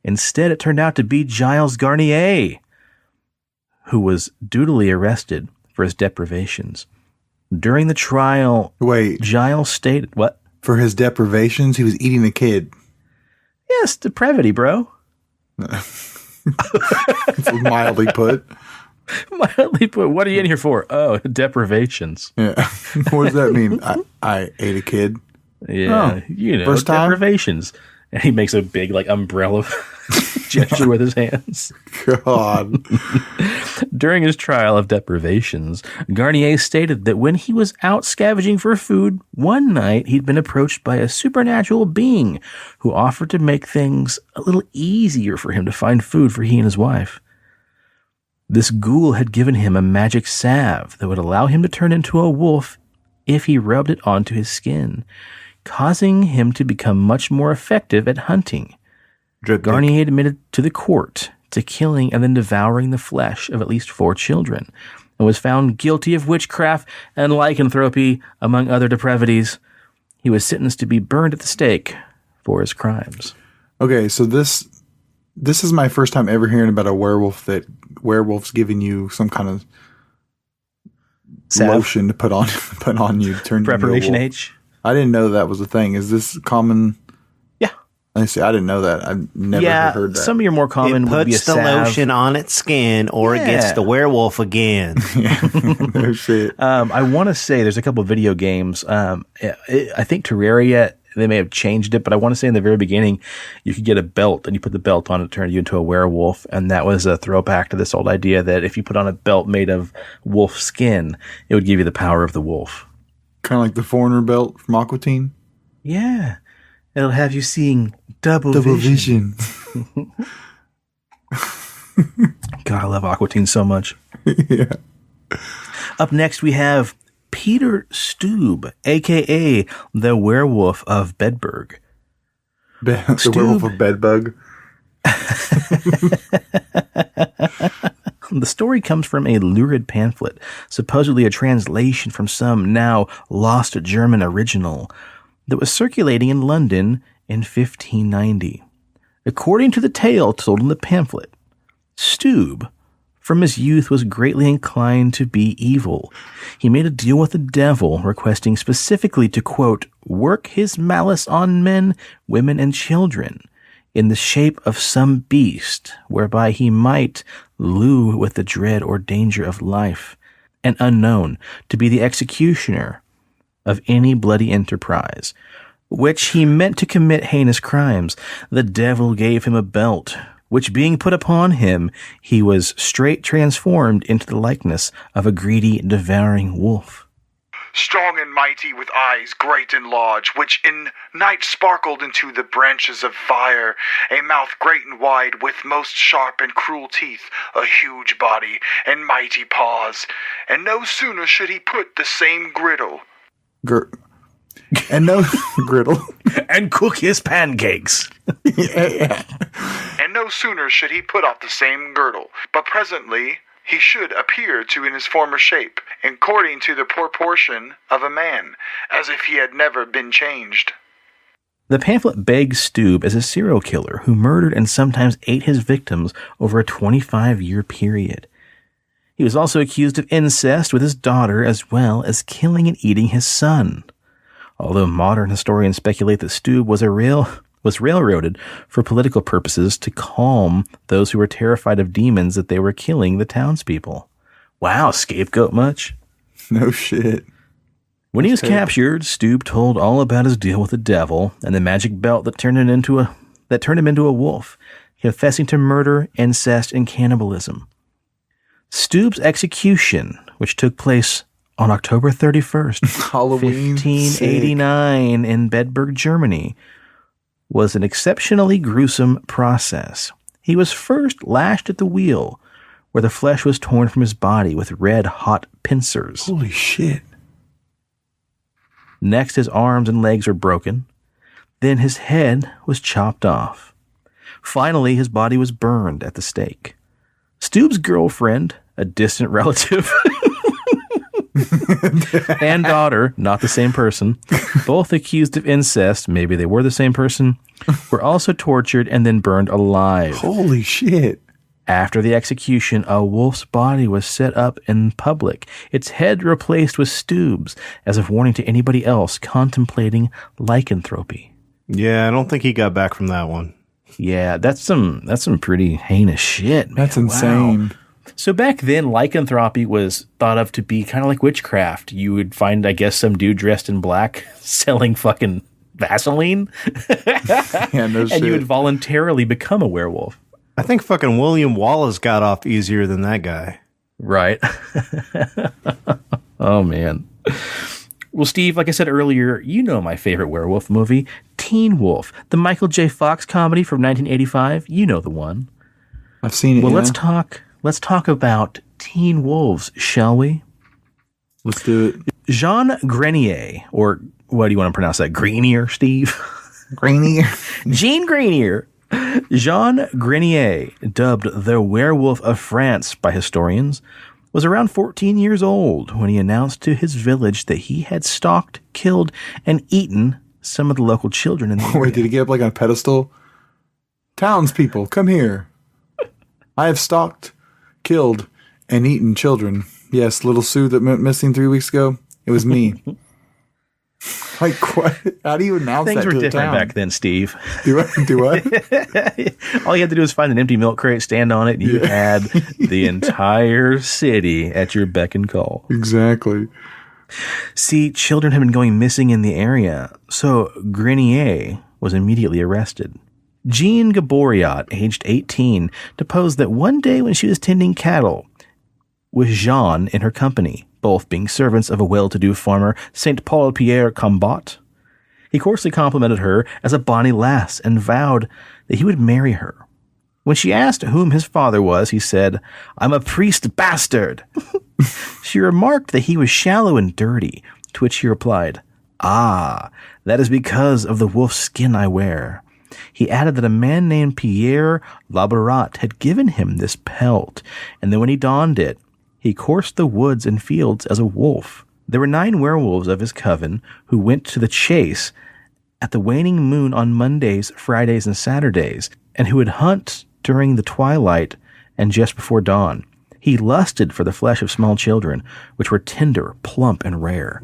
Instead, it turned out to be Giles Garnier, who was dutifully arrested for his deprivations. During the trial, Giles stated, what? For his deprivations, he was eating a kid. Yes, depravity, bro. Mildly put. Mildly put. What are you in here for? Oh, deprivations. Yeah. What does that mean? I ate a kid. Yeah. Oh, first deprivations. Time? And he makes a big, umbrella gesture with his hands. God. During his trial of deprivations, Garnier stated that when he was out scavenging for food, one night he'd been approached by a supernatural being who offered to make things a little easier for him to find food for he and his wife. This ghoul had given him a magic salve that would allow him to turn into a wolf if he rubbed it onto his skin. causing him to become much more effective at hunting. Garnier admitted to the court to killing and then devouring the flesh of at least 4 children, and was found guilty of witchcraft and lycanthropy, among other depravities. He was sentenced to be burned at the stake for his crimes. Okay, so this is my first time ever hearing about a werewolf that werewolf's giving you some kind of lotion to put on you to turn Preparation you into a wolf. H. I didn't know that was a thing. Is this common? Yeah. I see. I didn't know that. I've never heard that. Some of your more common would be a salve. It puts the lotion on its skin, or it gets the werewolf again. No shit. I want to say there's a couple of video games. I think Terraria, they may have changed it, but I want to say in the very beginning, you could get a belt, and you put the belt on, it turned you into a werewolf. And that was a throwback to this old idea that if you put on a belt made of wolf skin, it would give you the power of the wolf. Kind of like the Foreigner belt from Aqua Teen. Yeah. It'll have you seeing double vision. God, I love Aqua Teen so much. Yeah. Up next, we have Peter Stube, a.k.a. the Werewolf of Bedburg. The Werewolf of Bedbug. The story comes from a lurid pamphlet, supposedly a translation from some now lost German original, that was circulating in London in 1590. According to the tale told in the pamphlet, Stube, from his youth, was greatly inclined to be evil. He made a deal with the devil, requesting specifically to, quote, work his malice on men, women, and children in the shape of some beast, whereby he might lure with the dread or danger of life, and unknown to be the executioner of any bloody enterprise, which he meant to commit heinous crimes. The devil gave him a belt, which being put upon him, he was straight transformed into the likeness of a greedy, devouring wolf. Strong and mighty, with eyes great and large, which in night sparkled into the branches of fire, a mouth great and wide, with most sharp and cruel teeth, a huge body, and mighty paws. And no sooner should he put the same griddle. And no griddle. And cook his pancakes. And no sooner should he put off the same girdle, but presently he should appear to in his former shape, according to the proportion of a man, as if he had never been changed. The pamphlet begs Stube as a serial killer who murdered and sometimes ate his victims over a 25-year period. He was also accused of incest with his daughter, as well as killing and eating his son. Although modern historians speculate that Stube was railroaded for political purposes to calm those who were terrified of demons that they were killing the townspeople. Wow, scapegoat much? No shit. When he was captured, Stube told all about his deal with the devil and the magic belt that turned him into a wolf, confessing to murder, incest, and cannibalism. Stube's execution, which took place on October 31st, Halloween, 1589 in Bedburg, Germany, was an exceptionally gruesome process. He was first lashed at the wheel, where the flesh was torn from his body with red-hot pincers. Holy shit. Next, his arms and legs were broken. Then his head was chopped off. Finally, his body was burned at the stake. Stube's girlfriend, a distant relative, and daughter, not the same person, both accused of incest, maybe they were the same person, were also tortured and then burned alive. Holy shit. After the execution, a wolf's body was set up in public, its head replaced with Stube's, as a warning to anybody else contemplating lycanthropy. Yeah, I don't think he got back from that one. Yeah, that's some pretty heinous shit, man. That's insane. Wow. So back then, lycanthropy was thought of to be kind of like witchcraft. You would find, I guess, some dude dressed in black selling fucking Vaseline. Yeah, no shit. And you would voluntarily become a werewolf. I think fucking William Wallace got off easier than that guy. Right. Oh, man. Well, Steve, like I said earlier, you know my favorite werewolf movie, Teen Wolf, the Michael J. Fox comedy from 1985. You know the one. I've seen it. Well, yeah. let's talk about Teen Wolves, shall we? Let's do it. Jean Grenier, or what do you want to pronounce that? Greenier, Steve? Grenier. Jean Grenier. Jean Grenier, dubbed the Werewolf of France by historians, was around 14 years old when he announced to his village that he had stalked, killed, and eaten some of the local children in the area. Wait, did he get up like on a pedestal? Townspeople, come here. I have stalked, killed, and eaten children. Yes, little Sue that went missing 3 weeks ago. It was me. Like, what? How do you announce Things that were to the different town? back then, Steve. Do what? All you had to do was find an empty milk crate, stand on it, and you had the entire city at your beck and call. Exactly. See, children had been going missing in the area, so Grenier was immediately arrested. Jean Gaboriot, aged 18, deposed that one day when she was tending cattle with Jean in her company, both being servants of a well-to-do farmer, Saint Paul Pierre Combot, he coarsely complimented her as a bonny lass and vowed that he would marry her. When she asked whom his father was, he said, "I'm a priest bastard." She remarked that he was shallow and dirty, to which he replied, "Ah, that is because of the wolf skin I wear." He added that a man named Pierre Labarat had given him this pelt, and that when he donned it, he coursed the woods and fields as a wolf. There were 9 werewolves of his coven who went to the chase at the waning moon on Mondays, Fridays, and Saturdays, and who would hunt during the twilight and just before dawn. He lusted for the flesh of small children, which were tender, plump, and rare.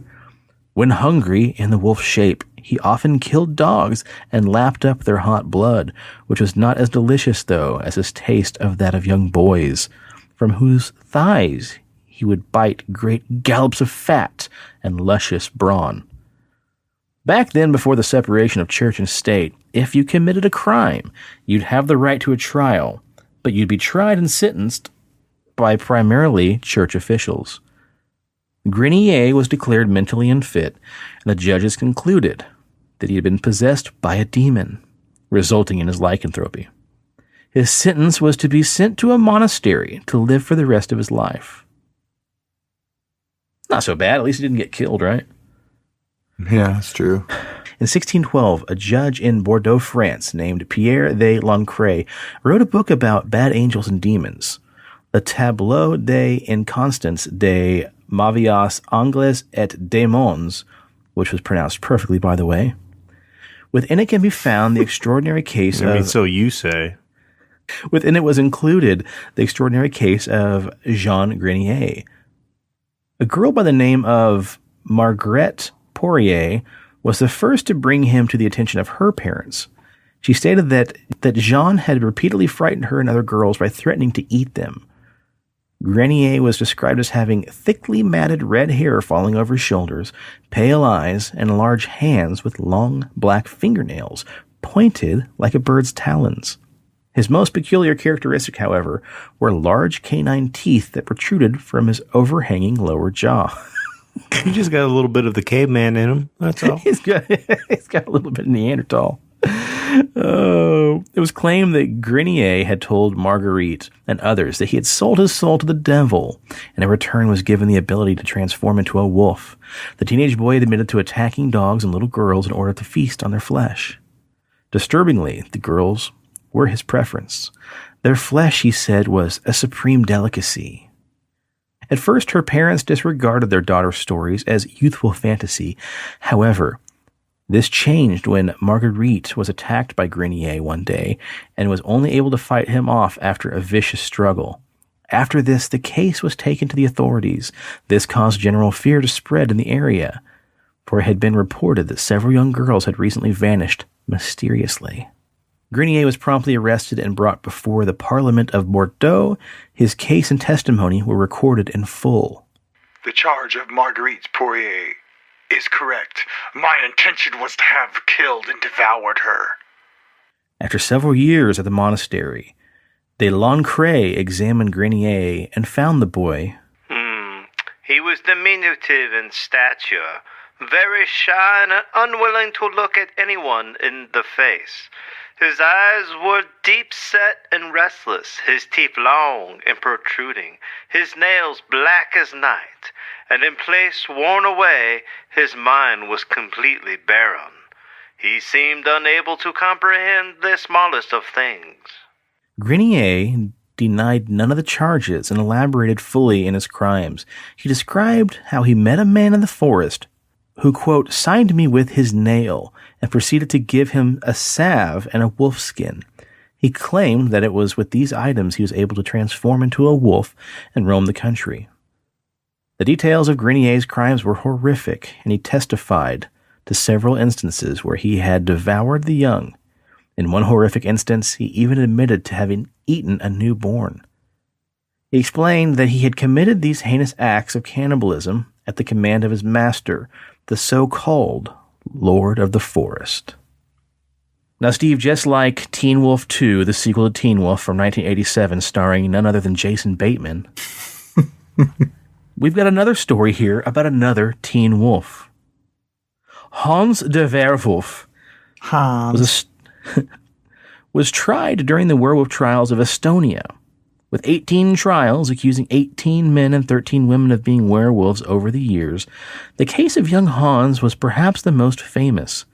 When hungry in the wolf shape, he often killed dogs and lapped up their hot blood, which was not as delicious, though, as his taste of that of young boys, from whose thighs he would bite great gallops of fat and luscious brawn. Back then, before the separation of church and state, if you committed a crime, you'd have the right to a trial, but you'd be tried and sentenced by primarily church officials. Grenier was declared mentally unfit, and the judges concluded that he had been possessed by a demon, resulting in his lycanthropy. His sentence was to be sent to a monastery to live for the rest of his life. Not so bad. At least he didn't get killed, right? Yeah, that's true. In 1612, a judge in Bordeaux, France, named Pierre de Lancret, wrote a book about bad angels and demons, Le Tableau des Inconstances des Mauvais Anges et Démons, which was pronounced perfectly, by the way. Within it can be found the extraordinary case of... so you say. Within it was included the extraordinary case of Jean Grenier. A girl by the name of Marguerite Poirier was the first to bring him to the attention of her parents. She stated that Jean had repeatedly frightened her and other girls by threatening to eat them. Grenier was described as having thickly matted red hair falling over his shoulders, pale eyes, and large hands with long black fingernails, pointed like a bird's talons. His most peculiar characteristic, however, were large canine teeth that protruded from his overhanging lower jaw. He just got a little bit of the caveman in him, that's all. He's got a little bit of Neanderthal. It was claimed that Grenier had told Marguerite and others that he had sold his soul to the devil, and in return was given the ability to transform into a wolf. The teenage boy admitted to attacking dogs and little girls in order to feast on their flesh. Disturbingly, the girls were his preference. Their flesh, he said, was a supreme delicacy. At first, her parents disregarded their daughter's stories as youthful fantasy. However, this changed when Marguerite was attacked by Grenier one day and was only able to fight him off after a vicious struggle. After this, the case was taken to the authorities. This caused general fear to spread in the area, for it had been reported that several young girls had recently vanished mysteriously. Grenier was promptly arrested and brought before the Parliament of Bordeaux. His case and testimony were recorded in full. The charge of Marguerite Poirier is correct. My intention was to have killed and devoured her. After several years at the monastery, de Lancret examined Grenier and found the boy. He was diminutive in stature, very shy and unwilling to look at anyone in the face. His eyes were deep-set and restless, his teeth long and protruding, his nails black as night, and in place worn away, his mind was completely barren. He seemed unable to comprehend the smallest of things. Grenier denied none of the charges and elaborated fully in his crimes. He described how he met a man in the forest who, quote, signed me with his nail and proceeded to give him a salve and a wolf skin. He claimed that it was with these items he was able to transform into a wolf and roam the country. The details of Grenier's crimes were horrific, and he testified to several instances where he had devoured the young. In one horrific instance, he even admitted to having eaten a newborn. He explained that he had committed these heinous acts of cannibalism at the command of his master, the so-called Lord of the Forest. Now, Steve, just like Teen Wolf 2, the sequel to Teen Wolf from 1987, starring none other than Jason Bateman, we've got another story here about another teen wolf. Hans de Werewolf was tried during the werewolf trials of Estonia, with 18 trials accusing 18 men and 13 women of being werewolves over the years. The case of young Hans was perhaps the most famous.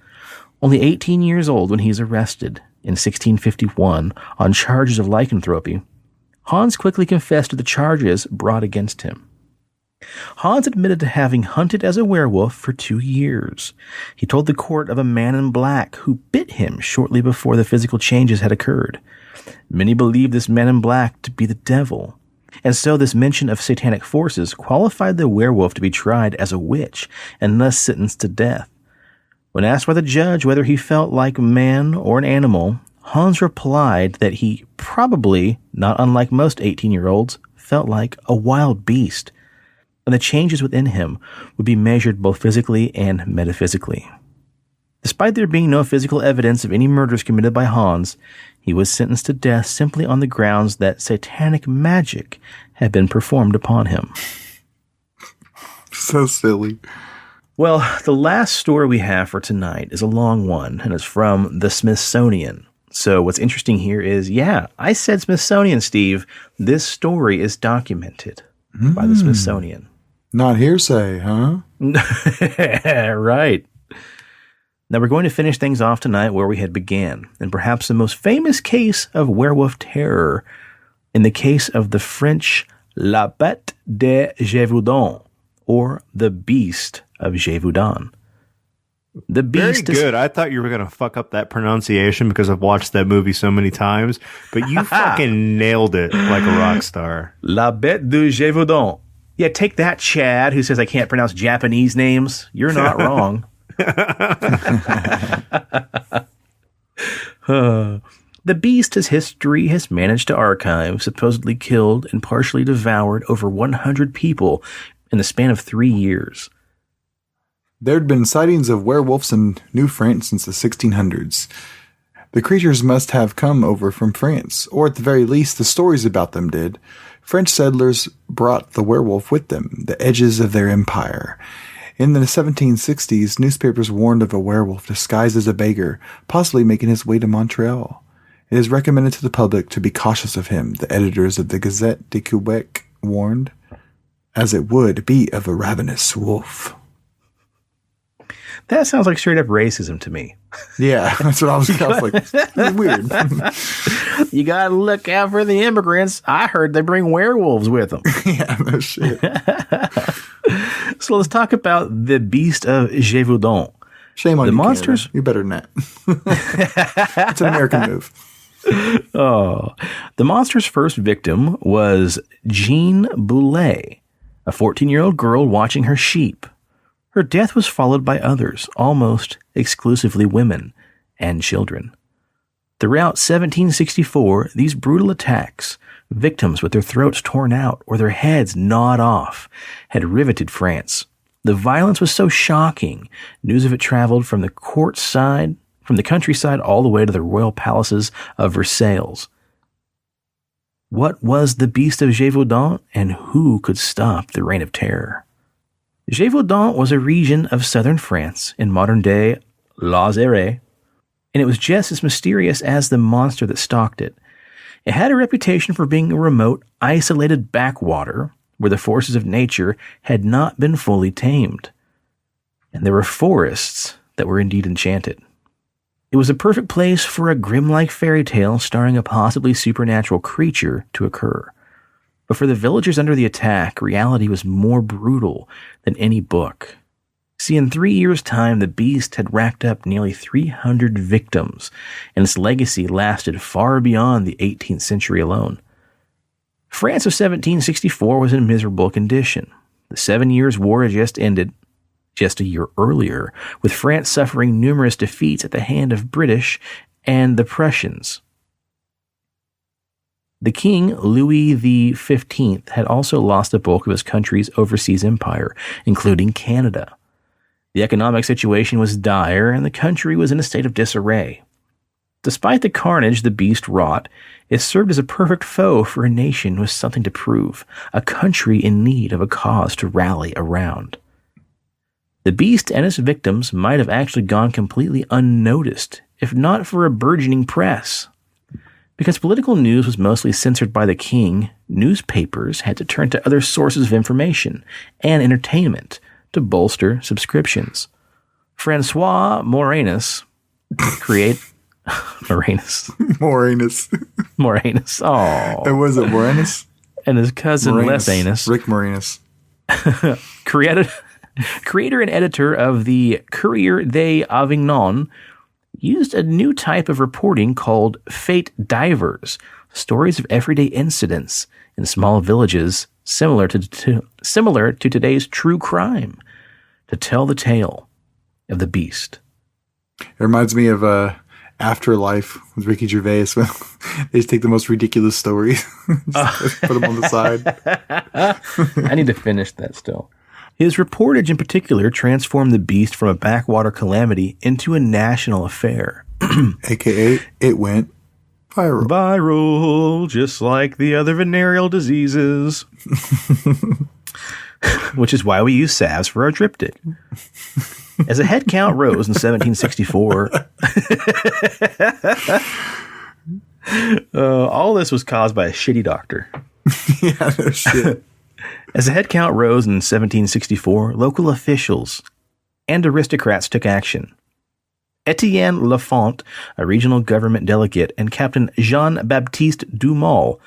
Only 18 years old when he's arrested in 1651 on charges of lycanthropy, Hans quickly confessed to the charges brought against him. Hans admitted to having hunted as a werewolf for 2 years. He told the court of a man in black who bit him shortly before the physical changes had occurred. Many believed this man in black to be the devil, and so this mention of satanic forces qualified the werewolf to be tried as a witch and thus sentenced to death. When asked by the judge whether he felt like a man or an animal, Hans replied that he probably, not unlike most 18-year-olds, felt like a wild beast, and the changes within him would be measured both physically and metaphysically. Despite there being no physical evidence of any murders committed by Hans, he was sentenced to death simply on the grounds that satanic magic had been performed upon him. So silly. Well, the last story we have for tonight is a long one, and it's from the Smithsonian. So what's interesting here is, I said Smithsonian, Steve. This story is documented by the Smithsonian. Not hearsay, huh? Right. Now we're going to finish things off tonight where we had began, and perhaps the most famous case of werewolf terror, in the case of the French La Bête de Gévaudan, or the Beast of Gévaudan. The Beast Very good. I thought you were going to fuck up that pronunciation because I've watched that movie so many times, but you fucking nailed it like a rock star. La Bête de Gévaudan. Yeah, take that, Chad, who says I can't pronounce Japanese names. You're not wrong. The Beast, as history has managed to archive, supposedly killed and partially devoured over 100 people in the span of 3 years. There had been sightings of werewolves in New France since the 1600s. The creatures must have come over from France, or at the very least, the stories about them did. French settlers brought the werewolf with them, the edges of their empire. In the 1760s, newspapers warned of a werewolf disguised as a beggar, possibly making his way to Montreal. It is recommended to the public to be cautious of him, the editors of the Gazette de Quebec warned, as it would be of a ravenous wolf. That sounds like straight up racism to me. Yeah, that's what I was like. It's weird. You gotta look out for the immigrants. I heard they bring werewolves with them. Yeah, no shit. So let's talk about the Beast of Gévaudan. Shame on the you, monsters. Canada. You're better than that. It's an American move. Oh, the monster's first victim was Jean Boulet, a 14-year-old girl watching her sheep. Her death was followed by others, almost exclusively women and children. Throughout 1764, these brutal attacks, victims with their throats torn out or their heads gnawed off, had riveted France. The violence was so shocking, news of it traveled from the countryside all the way to the royal palaces of Versailles. What was the Beast of Gévaudan, and who could stop the Reign of Terror? Gévaudan was a region of southern France in modern-day L'Alzire. and it was just as mysterious as the monster that stalked it. It had a reputation for being a remote, isolated backwater where the forces of nature had not been fully tamed. And there were forests that were indeed enchanted. It was a perfect place for a grim-like fairy tale starring a possibly supernatural creature to occur. But for the villagers under the attack, reality was more brutal than any book. See, in 3 years' time, the beast had racked up nearly 300 victims, and its legacy lasted far beyond the 18th century alone. France of 1764 was in miserable condition. The 7 Years' War had just ended, just a year earlier, with France suffering numerous defeats at the hand of British and the Prussians. The king, Louis XV, had also lost the bulk of his country's overseas empire, including Canada. The economic situation was dire, and the country was in a state of disarray. Despite the carnage the beast wrought, it served as a perfect foe for a nation with something to prove, a country in need of a cause to rally around. The beast and its victims might have actually gone completely unnoticed, if not for a burgeoning press. Because political news was mostly censored by the king, newspapers had to turn to other sources of information and entertainment to bolster subscriptions. Francois Moranus Moranus. Oh. And was it Moranus? And his cousin Les Anus. Rick Moranus. Creator and editor of the Courrier d'Avignon, used a new type of reporting called Fate Divers, stories of everyday incidents in small villages similar to today's true crime, to tell the tale of the beast. It reminds me of Afterlife with Ricky Gervais. When they just take the most ridiculous stories, put them on the side. I need to finish that still. His reportage in particular transformed the beast from a backwater calamity into a national affair. AKA, it went viral. Viral, just like the other venereal diseases. Which is why we use salves for our triptych. As a head count rose in 1764, all this was caused by a shitty doctor. Yeah, no shit. As the head count rose in 1764, local officials and aristocrats took action. Etienne Lafont, a regional government delegate, and Captain Jean-Baptiste Dumal,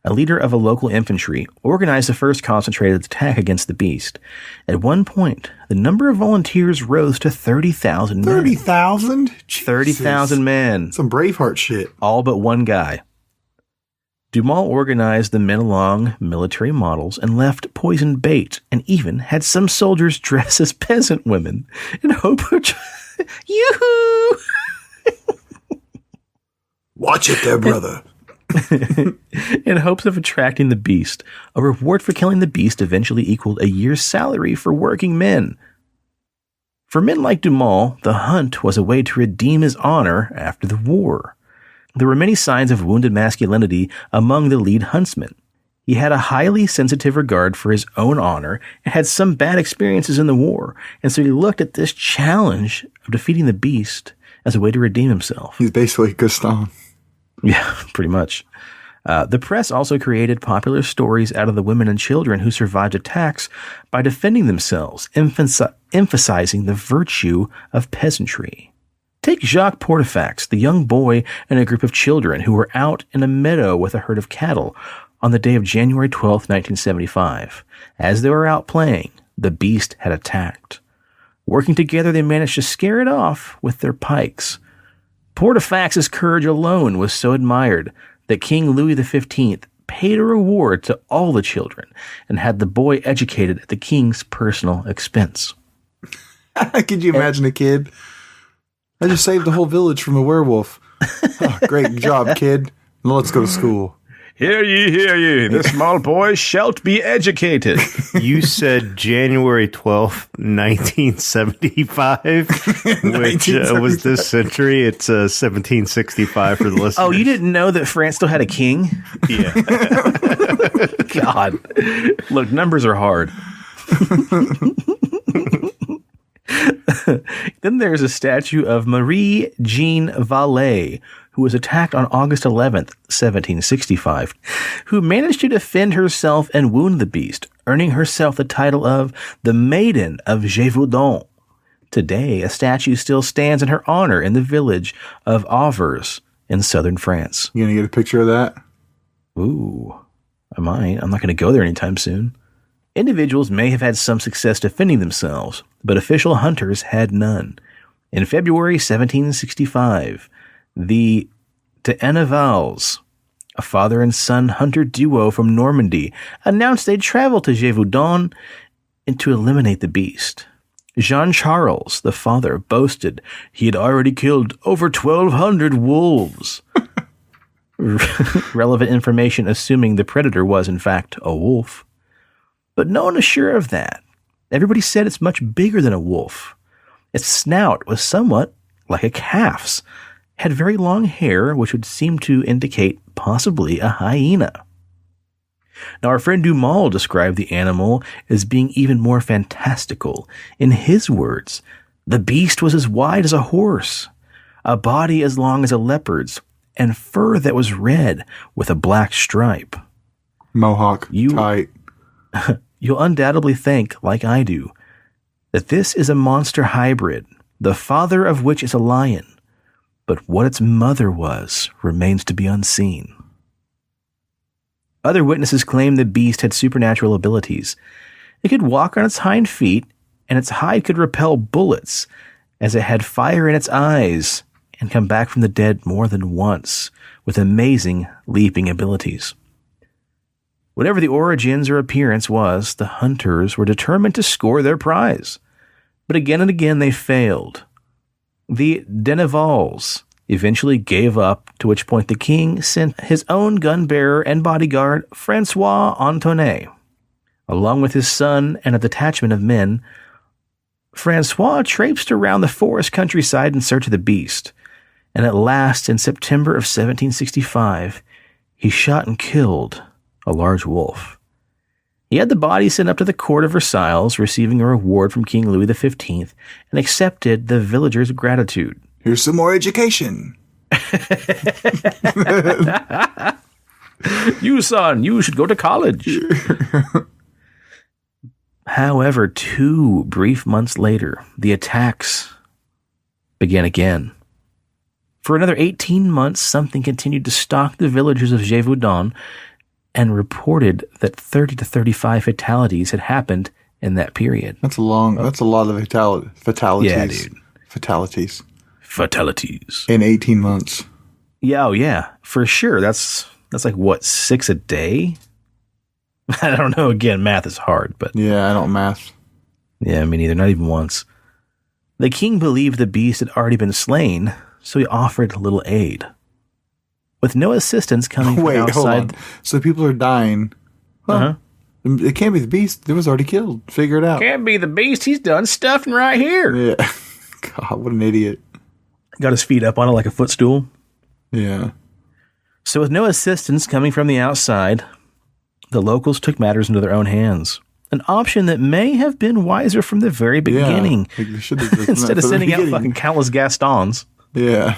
a leader of a local infantry, organized the first concentrated attack against the beast. At one point, the number of volunteers rose to 30,000 men. 30,000? 30,000 men. Some Braveheart shit. All but one guy. Dumal organized the men along military models and left poisoned bait, and even had some soldiers dress as peasant women in hope of... Yoo-hoo! Watch it there, brother. In hopes of attracting the beast. A reward for killing the beast eventually equaled a year's salary for working men. For men like Dumal, the hunt was a way to redeem his honor after the war. There were many signs of wounded masculinity among the lead huntsman. He had a highly sensitive regard for his own honor and had some bad experiences in the war, and so he looked at this challenge of defeating the beast as a way to redeem himself. He's basically Gaston. Yeah, pretty much. The press also created popular stories out of the women and children who survived attacks by defending themselves, emphasizing the virtue of peasantry. Take Jacques Portefax, the young boy and a group of children who were out in a meadow with a herd of cattle on the day of January 12th, 1975. As they were out playing, the beast had attacked. Working together, they managed to scare it off with their pikes. Portefax's courage alone was so admired that King Louis XV paid a reward to all the children and had the boy educated at the king's personal expense. Could you imagine a kid? I just saved the whole village from a werewolf. Oh, great job, kid. Now let's go to school. Hear ye, the small boy shalt be educated. You said January 12th, 1975, which was this century. It's 1765 for the listeners. Oh, you didn't know that France still had a king? Yeah. God. Look, numbers are hard. Then there's a statue of Marie Jean Vallée, who was attacked on August 11th, 1765, who managed to defend herself and wound the beast, earning herself the title of the Maiden of Gévaudan. Today, a statue still stands in her honor in the village of Auvers in southern France. You gonna get a picture of that? Ooh, I might. I'm not going to go there anytime soon. Individuals may have had some success defending themselves, but official hunters had none. In February 1765, the D'Annevals, a father and son hunter duo from Normandy, announced they'd travel to Gévaudan to eliminate the beast. Jean-Charles, the father, boasted he had already killed over 1,200 wolves. Relevant information assuming the predator was, in fact, a wolf. But no one is sure of that. Everybody said it's much bigger than a wolf. Its snout was somewhat like a calf's, had very long hair, which would seem to indicate possibly a hyena. Now, our friend Dumas described the animal as being even more fantastical. In his words, the beast was as wide as a horse, a body as long as a leopard's, and fur that was red with a black stripe. Mohawk, tight. You'll undoubtedly think, like I do, that this is a monster hybrid, the father of which is a lion, but what its mother was remains to be unseen. Other witnesses claim the beast had supernatural abilities. It could walk on its hind feet, and its hide could repel bullets, as it had fire in its eyes and come back from the dead more than once, with amazing leaping abilities. Whatever the origins or appearance was, the hunters were determined to score their prize. But again and again they failed. The D'Annevals eventually gave up, to which point the king sent his own gun-bearer and bodyguard, Francois Antonet. Along with his son and a detachment of men, Francois traipsed around the forest countryside in search of the beast, and at last, in September of 1765, he shot and killed a large wolf. He had the body sent up to the court of Versailles, receiving a reward from King Louis XV, and accepted the villagers' gratitude. Here's some more education. You, son, you should go to college. However, 2 brief months later, the attacks began again. For another 18 months, something continued to stalk the villagers of Gévaudan and reported that 30 to 35 fatalities had happened in that period. That's a lot of fatalities. Yeah, dude. Fatalities. In 18 months. Yeah, oh yeah, for sure. That's like, what, 6 a day? I don't know. Again, math is hard, but... Yeah, I don't math. Yeah, me neither. Not even once. The king believed the beast had already been slain, so he offered little aid. With no assistance coming from outside... Hold on. So people are dying. Uh-huh. It can't be the beast. It was already killed. Figure it out. Can't be the beast. He's done stuffing right here. Yeah. God, what an idiot. Got his feet up on it like a footstool. Yeah. So with no assistance coming from the outside, the locals took matters into their own hands. An option that may have been wiser from the very beginning. Yeah, instead of sending out fucking countless Gastons. Yeah.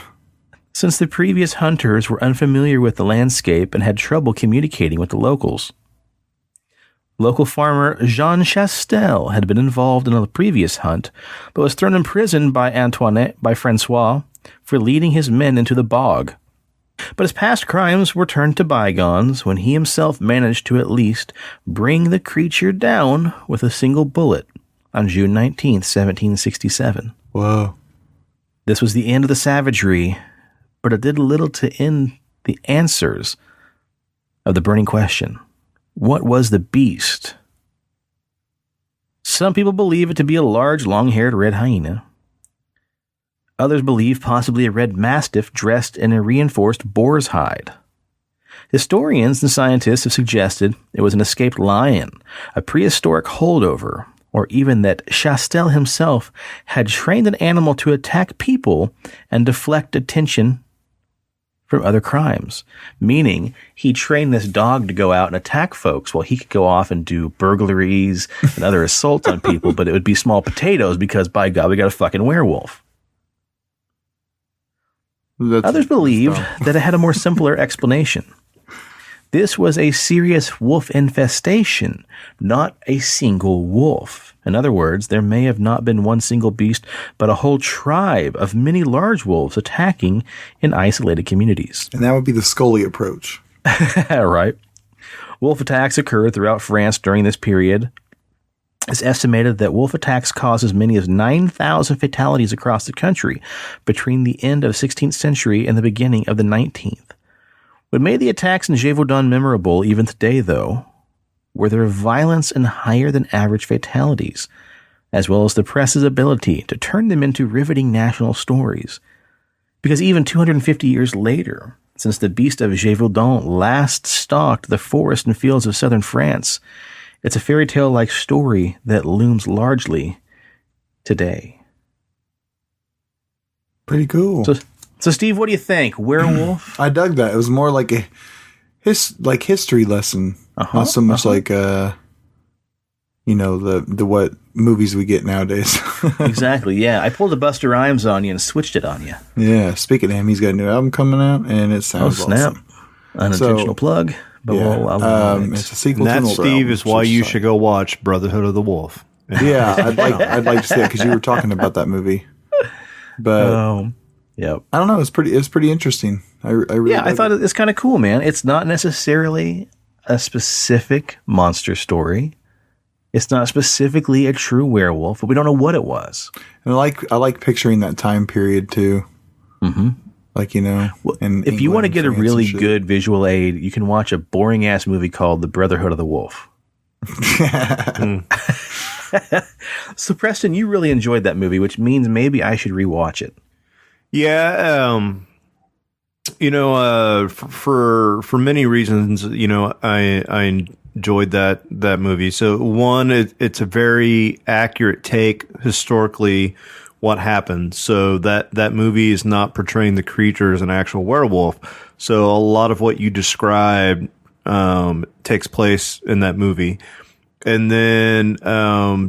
Since the previous hunters were unfamiliar with the landscape and had trouble communicating with the locals. Local farmer Jean Chastel had been involved in a previous hunt, but was thrown in prison by Francois for leading his men into the bog. But his past crimes were turned to bygones when he himself managed to at least bring the creature down with a single bullet on June 19th, 1767. Whoa. This was the end of the savagery, but it did little to end the answers of the burning question. What was the beast? Some people believe it to be a large, long-haired red hyena. Others believe possibly a red mastiff dressed in a reinforced boar's hide. Historians and scientists have suggested it was an escaped lion, a prehistoric holdover, or even that Chastel himself had trained an animal to attack people and deflect attention from other crimes, meaning he trained this dog to go out and attack folks while he could go off and do burglaries and other assaults on people, but it would be small potatoes because, by God, we got a fucking werewolf. Others believed that it had a more simpler explanation. This was a serious wolf infestation, not a single wolf. In other words, there may have not been one single beast, but a whole tribe of many large wolves attacking in isolated communities. And that would be the Scully approach. Right. Wolf attacks occurred throughout France during this period. It's estimated that wolf attacks caused as many as 9,000 fatalities across the country between the end of the 16th century and the beginning of the 19th. What made the attacks in Gévaudan memorable even today, though, were their violence and higher than average fatalities, as well as the press's ability to turn them into riveting national stories. Because even 250 years later, since the beast of Gévaudan last stalked the forests and fields of southern France, it's a fairy tale-like story that looms largely today. Pretty cool. So Steve, what do you think? Werewolf? I dug that. It was more like a history lesson, not so much like the what movies we get nowadays. Exactly. Yeah, I pulled a Busta Rhymes on you and switched it on you. Yeah. Speaking of him, he's got a new album coming out, and it sounds awesome. Unintentional plug. But it's a sequel. And to that, an Steve, album, is why you should go watch Brotherhood of the Wolf. Yeah, I'd like to see it because you were talking about that movie. But yep. I don't know. It's pretty interesting. I really I thought it's kind of cool, man. It's not necessarily a specific monster story. It's not specifically a true werewolf, but we don't know what it was. And I like picturing that time period too. Mm-hmm. Like, if you want to get a really good visual aid, you can watch a boring ass movie called The Brotherhood of the Wolf. So Preston, you really enjoyed that movie, which means maybe I should rewatch it. Yeah, for many reasons, I enjoyed that movie. So one, it's a very accurate take historically what happened. So that movie is not portraying the creature as an actual werewolf. So a lot of what you described takes place in that movie. And then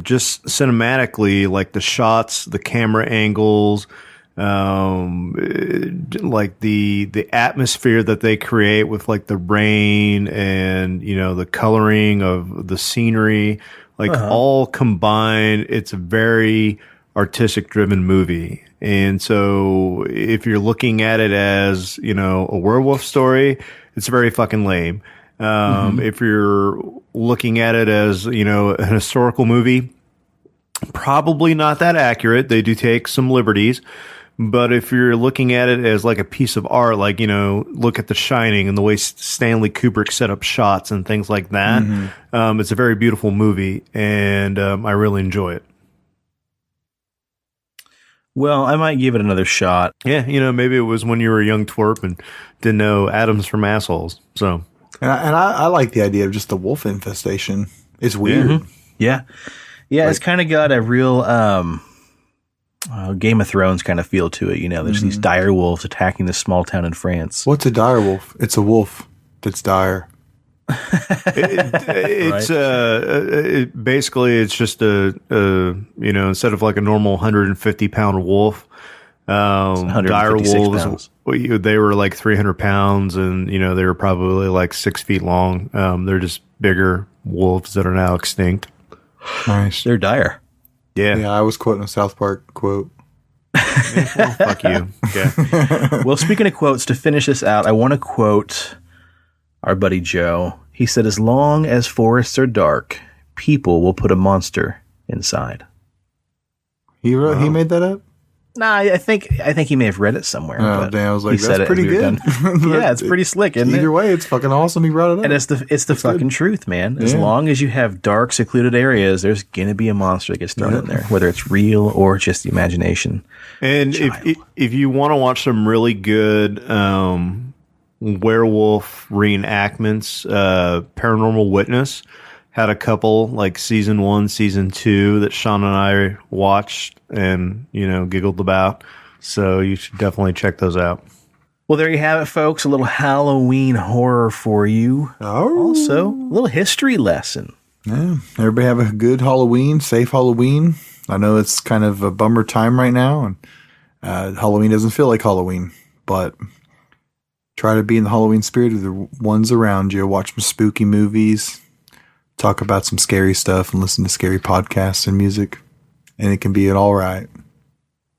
just cinematically, like the shots, the camera angles, like the atmosphere that they create with like the rain and the coloring of the scenery, like all combined, it's a very artistic driven movie. And so if you're looking at it as a werewolf story, it's very fucking lame. If you're looking at it as a historical movie, probably not that accurate. They do take some liberties. But if you're looking at it as like a piece of art, like, look at The Shining and the way Stanley Kubrick set up shots and things like that, it's a very beautiful movie, and I really enjoy it. Well, I might give it another shot. Yeah, maybe it was when you were a young twerp and didn't know atoms from assholes. So, and I like the idea of just the wolf infestation. It's weird. Mm-hmm. Yeah, it's kind of got a real Game of Thrones kind of feel to it. There's these dire wolves attacking this small town in France. What's a dire wolf? It's a wolf that's dire. It's basically it's just a instead of like a normal 150-pound wolf, dire wolves pounds. They were like 300 pounds, and they were probably like 6 feet long. They're just bigger wolves that are now extinct. Nice. They're dire. Yeah, I was quoting a South Park quote. Well, fuck you. Yeah. Well, speaking of quotes, to finish this out, I want to quote our buddy Joe. He said, "As long as forests are dark, people will put a monster inside." He made that up? Nah, I think he may have read it somewhere. Oh, damn. I was like, that's pretty good. Yeah, it's pretty slick, isn't it? Either way, it's fucking awesome he brought it up. And it's the fucking truth, man. As long as you have dark, secluded areas, there's going to be a monster that gets thrown in there, whether it's real or just the imagination. And if you want to watch some really good werewolf reenactments, Paranormal Witness had a couple, like season 1, season 2, that Sean and I watched and giggled about. So you should definitely check those out. Well, there you have it, folks. A little Halloween horror for you. Oh. Also, a little history lesson. Yeah. Everybody have a good Halloween, safe Halloween. I know it's kind of a bummer time right now, and Halloween doesn't feel like Halloween, but try to be in the Halloween spirit of the ones around you. Watch some spooky movies, talk about some scary stuff, and listen to scary podcasts and music, and it can be all right.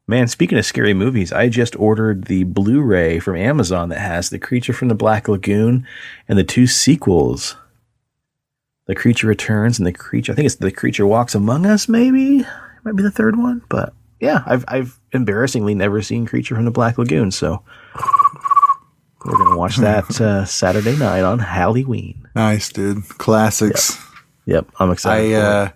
Man, speaking of scary movies, I just ordered the Blu-ray from Amazon that has The Creature from the Black Lagoon and the 2 sequels. The Creature Returns and I think it's The Creature Walks Among Us, maybe? It might be the third one, but yeah, I've embarrassingly never seen Creature from the Black Lagoon, so we're going to watch that Saturday night on Halloween. Nice, dude. Classics. Yep, I'm excited.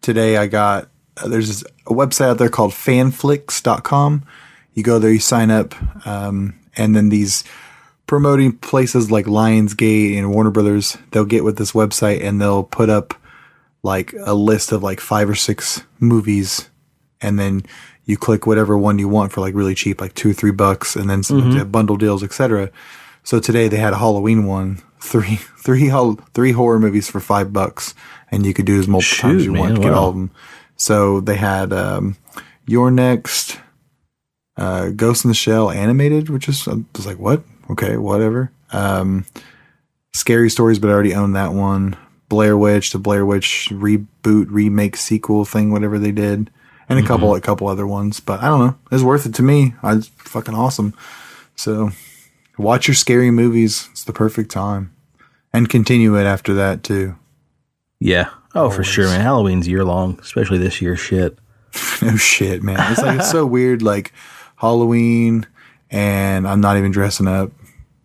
Today I got... there's a website out there called fanflix.com. You go there, you sign up, and then these promoting places like Lionsgate and Warner Brothers, they'll get with this website and they'll put up like a list of like 5 or 6 movies, and then you click whatever one you want for like really cheap, like $2 or $3, and then some bundle deals, etc. So today they had a Halloween one, three horror movies for $5, and you could do as multiple times as you want to get all of them. So they had Your Next, Ghost in the Shell animated, which is, I was like, what? Okay, whatever. Scary Stories, but I already own that one. Blair Witch, the Blair Witch reboot, remake, sequel thing, whatever they did. And a couple other ones. But I don't know. It's worth it to me. It's fucking awesome. So watch your scary movies. It's the perfect time. And continue it after that, too. Yeah. Oh, for sure, man. Halloween's year long, especially this year. Shit. No shit, man. It's like, it's so weird, like Halloween, and I'm not even dressing up.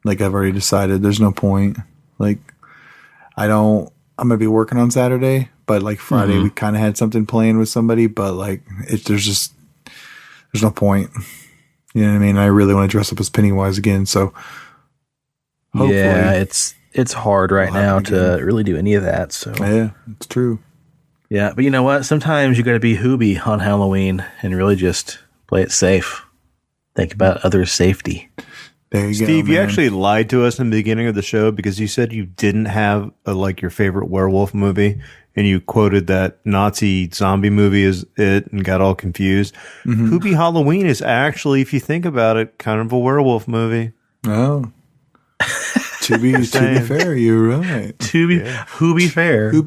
Like, I've already decided there's no point. Like, I'm going to be working on Saturday, but like Friday, we kind of had something playing with somebody, but like, there's no point. You know what I mean? I really want to dress up as Pennywise again, so hopefully. Yeah, it's hard right now to really do any of that. So yeah, it's true. Yeah, but you know what? Sometimes you got to be Hoobie on Halloween and really just play it safe. Think about others' safety. There you Steve, go, you actually lied to us in the beginning of the show because you said you didn't have like your favorite werewolf movie, and you quoted that Nazi zombie movie as it and got all confused. Hoobie Halloween is actually, if you think about it, kind of a werewolf movie. Oh. To be fair, you're right. Who be fair. That's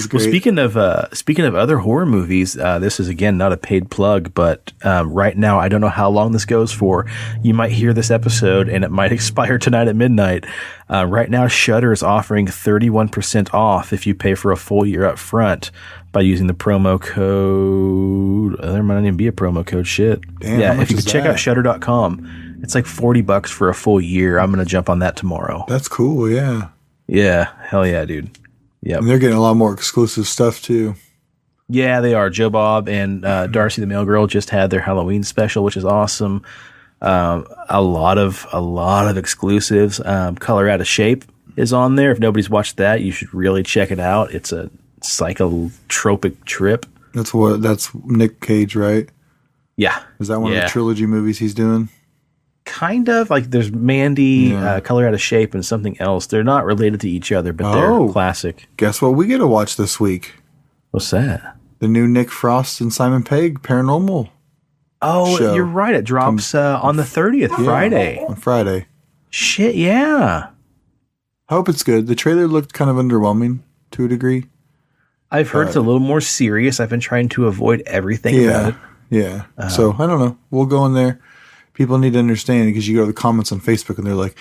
great. Well, speaking of other horror movies, this is again not a paid plug, but right now I don't know how long this goes for. You might hear this episode and it might expire tonight at midnight. Right now, Shudder is offering 31% off if you pay for a full year up front by using the promo code. There might not even be a promo code. Shit. Damn, yeah, if you could check out Shudder.com. It's like $40 for a full year. I'm going to jump on that tomorrow. That's cool, yeah. Yeah, hell yeah, dude. Yep. And they're getting a lot more exclusive stuff, too. Yeah, they are. Joe Bob and Darcy the Mail Girl just had their Halloween special, which is awesome. A lot of exclusives. Color Out of Shape is on there. If nobody's watched that, you should really check it out. It's a psychotropic trip. That's Nick Cage, right? Yeah. Is that one of the trilogy movies he's doing? Kind of. Like there's Mandy, Color Out of Shape, and something else. They're not related to each other, but they're classic. Guess what we get to watch this week? What's that? The new Nick Frost and Simon Pegg Paranormal. Oh, show. You're right. It drops on the 30th, Friday. On Friday. Shit, yeah. I hope it's good. The trailer looked kind of underwhelming to a degree. I've heard it's a little more serious. I've been trying to avoid everything about it. Yeah. So, I don't know. We'll go in there. People need to understand, because you go to the comments on Facebook and they're like,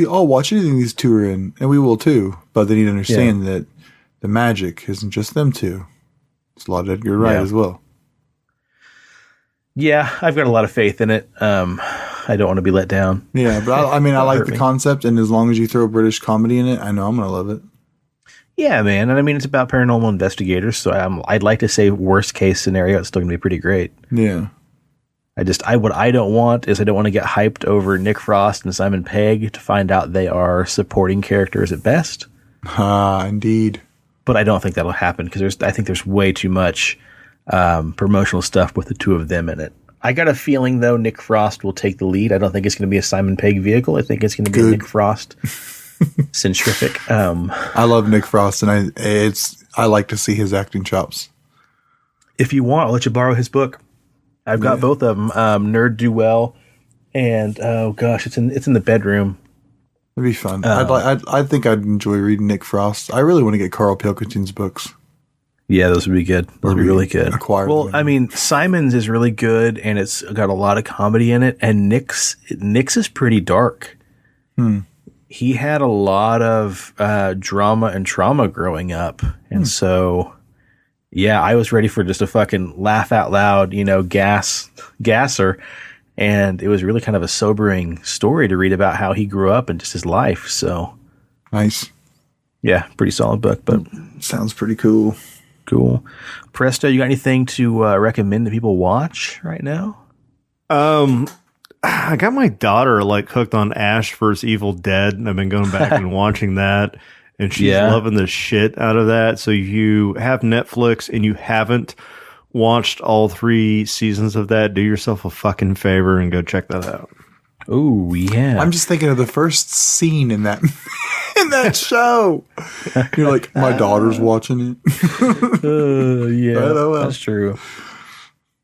I'll watch anything these two are in, and we will too. But they need to understand that the magic isn't just them two. It's a lot of Edgar Wright as well. Yeah, I've got a lot of faith in it. I don't want to be let down. Yeah, but I like the concept, and as long as you throw British comedy in it, I know I'm going to love it. Yeah, man. And I mean, it's about paranormal investigators, so I'd like to say worst case scenario, it's still going to be pretty great. Yeah. What I don't want is I don't want to get hyped over Nick Frost and Simon Pegg to find out they are supporting characters at best. Indeed. But I don't think that'll happen because I think there's way too much promotional stuff with the two of them in it. I got a feeling, though, Nick Frost will take the lead. I don't think it's going to be a Simon Pegg vehicle. I think it's going to be a Nick Frost centrific. I love Nick Frost, and I like to see his acting chops. If you want, I'll let you borrow his book. I've got both of them, Nerd Do Well, and oh gosh, it's in the bedroom. It'd be fun. I think I'd enjoy reading Nick Frost. I really want to get Carl Pilkington's books. Yeah, those would be good. Those would be really good. Well, them. I mean, Simon's is really good, and it's got a lot of comedy in it, and Nick's is pretty dark. He had a lot of drama and trauma growing up, and so, yeah, I was ready for just a fucking laugh out loud, gasser, and it was really kind of a sobering story to read about how he grew up and just his life. So nice, yeah, pretty solid book, but sounds pretty cool. Cool. Presto, you got anything to recommend that people watch right now? I got my daughter hooked on Ash vs. Evil Dead, and I've been going back and watching that, and she's loving the shit out of that. So if you have Netflix and you haven't watched all 3 seasons of that, do yourself a fucking favor and go check that out. Oh, yeah. I'm just thinking of the first scene in that in that show. You're like, my daughter's watching it. Yeah, that's true.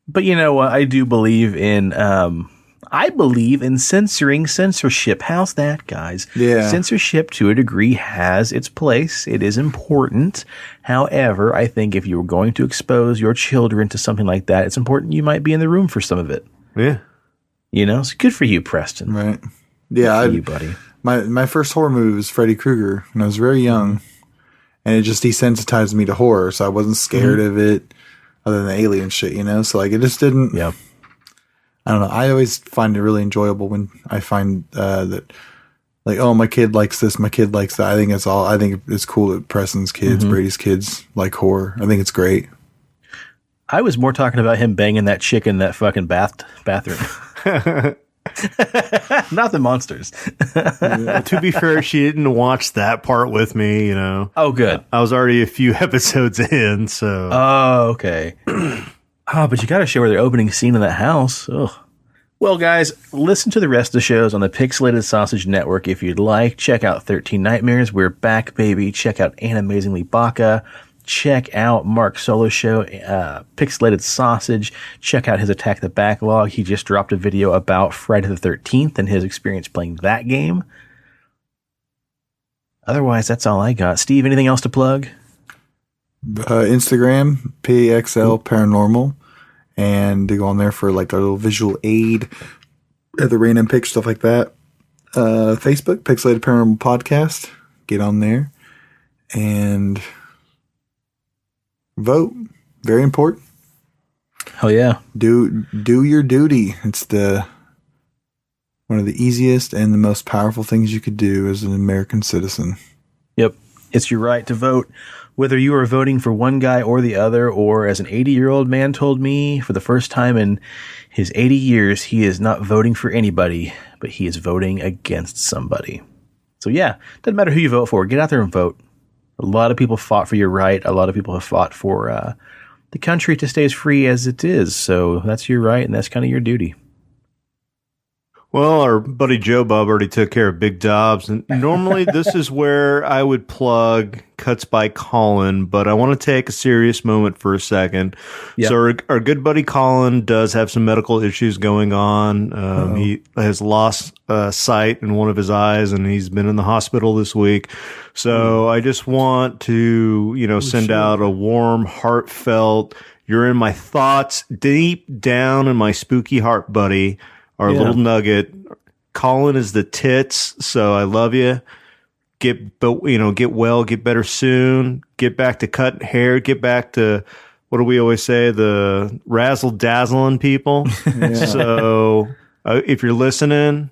But you know what? I do believe in censoring censorship. How's that, guys? Yeah. Censorship to a degree has its place. It is important. However, I think if you were going to expose your children to something like that, it's important you might be in the room for some of it. Yeah. It's good for you, Preston. Right. Yeah. Good for you, buddy. My first horror movie was Freddy Krueger when I was very young, and it just desensitized me to horror, so I wasn't scared of it other than the alien shit, So it just didn't. Yeah. I don't know. I always find it really enjoyable when I find that, oh, my kid likes this, my kid likes that. I think it's cool that Preston's kids, Brady's kids like horror. I think it's great. I was more talking about him banging that chick in that fucking bathroom. Not the monsters. To be fair, she didn't watch that part with me, Oh, good. I was already a few episodes in, so. Oh, okay. But you got to show her the opening scene in that house. Ugh. Well, guys, listen to the rest of the shows on the Pixelated Sausage Network if you'd like. Check out 13 Nightmares. We're back, baby. Check out Animazingly Baka. Check out Mark Solo's show, Pixelated Sausage. Check out his Attack the Backlog. He just dropped a video about Friday the 13th and his experience playing that game. Otherwise, that's all I got. Steve, anything else to plug? Instagram, PXL Paranormal. And to go on there for a little visual aid, the random pic, stuff like that. Facebook, Pixelated Paranormal Podcast. Get on there. And vote. Very important. Hell yeah. Do your duty. It's one of the easiest and the most powerful things you could do as an American citizen. Yep. It's your right to vote. Whether you are voting for one guy or the other, or as an 80-year-old man told me, for the first time in his 80 years, he is not voting for anybody, but he is voting against somebody. So yeah, doesn't matter who you vote for. Get out there and vote. A lot of people fought for your right. A lot of people have fought for the country to stay as free as it is. So that's your right, and that's kind of your duty. Well, our buddy Joe Bob already took care of Big Dobbs, and normally this is where I would plug Cuts by Colin, but I want to take a serious moment for a second. Yep. So our good buddy Colin does have some medical issues going on. He has lost sight in one of his eyes, and he's been in the hospital this week. So I just want to, send out a warm, heartfelt, you're in my thoughts, deep down in my spooky heart, buddy. Our little nugget. Colin is the tits, so I love you. Get well, get better soon. Get back to cutting hair. Get back to, what do we always say, the razzle dazzling people. Yeah. So if you're listening,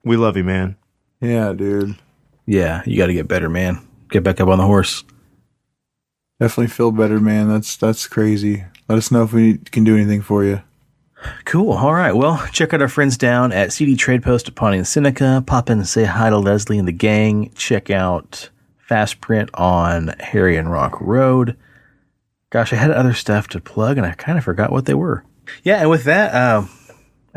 we love you, man. Yeah, dude. Yeah, you got to get better, man. Get back up on the horse. Definitely feel better, man. That's crazy. Let us know if we can do anything for you. Cool. All right. Well, check out our friends down at CD Trade Post at Pawnee and Seneca. Pop in and say hi to Leslie and the gang. Check out Fast Print on Harry and Rock Road. Gosh, I had other stuff to plug, and I kind of forgot what they were. Yeah, and with that,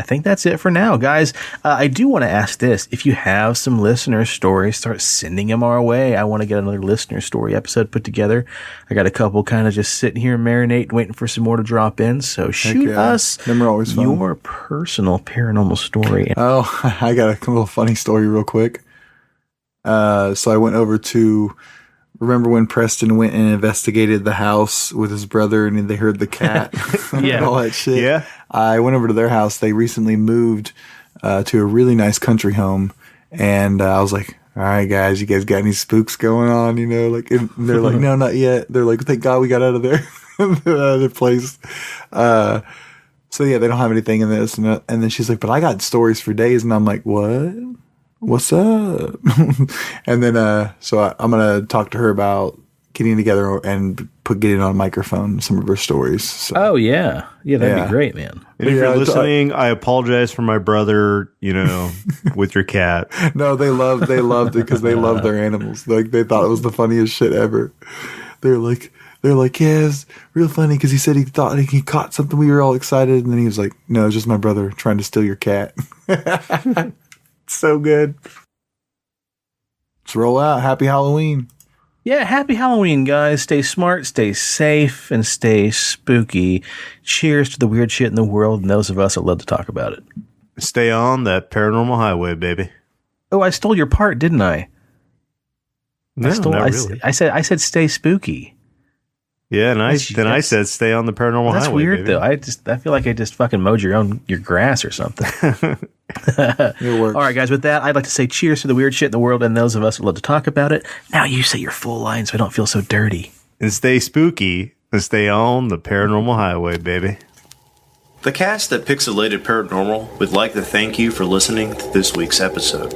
I think that's it for now, guys. I do want to ask this. If you have some listener stories, start sending them our way. I want to get another listener story episode put together. I got a couple kind of just sitting here marinating, waiting for some more to drop in. So shoot us your personal paranormal story. Oh, I got a little funny story real quick. So I went over to... Remember when Preston went and investigated the house with his brother and they heard the cat and all that shit? Yeah. I went over to their house. They recently moved to a really nice country home. And I was like, all right, guys, you guys got any spooks going on? You know, like, and they're like, no, not yet. They're like, thank God we got out of there. Their place. So yeah, they don't have anything in this. And then she's like, but I got stories for days. And I'm like, what? What's up? And then, so I'm going to talk to her about getting together and getting on a microphone some of her stories. So. Oh, yeah. Yeah, that'd be great, man. And if you're listening, I apologize for my brother, you know, with your cat. No, they loved it because they love their animals. Like, they thought it was the funniest shit ever. They're like, yeah, it's real funny because he said he thought he caught something. We were all excited. And then he was like, no, it's just my brother trying to steal your cat. So good. Let's roll out. Happy Halloween. Yeah, happy Halloween, guys. Stay smart, stay safe, and stay spooky. Cheers to the weird shit in the world and those of us that love to talk about it. Stay on that paranormal highway, baby. Oh, I stole your part, didn't I? No, not really. I said stay spooky. Yeah, and I said stay on the paranormal highway. That's weird, baby. though. I feel like I just fucking mowed your grass or something. It works. All right, guys. With that, I'd like to say cheers to the weird shit in the world and those of us who love to talk about it. Now you say your full line so I don't feel so dirty. And stay spooky and stay on the paranormal highway, baby. The cast at Pixelated Paranormal would like to thank you for listening to this week's episode.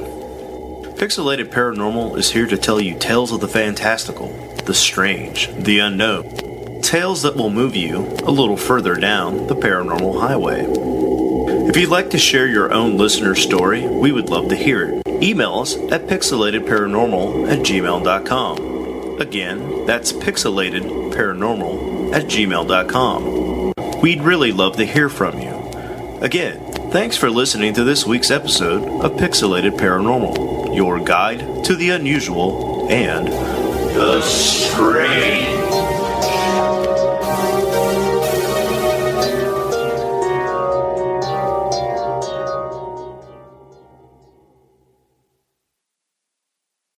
Pixelated Paranormal is here to tell you tales of the fantastical, the strange, the unknown. Tales that will move you a little further down the paranormal highway. If you'd like to share your own listener story, we would love to hear it. Email us at pixelatedparanormal@gmail.com. Again, that's pixelatedparanormal@gmail.com. We'd really love to hear from you. Again, thanks for listening to this week's episode of Pixelated Paranormal, your guide to the unusual and the strange.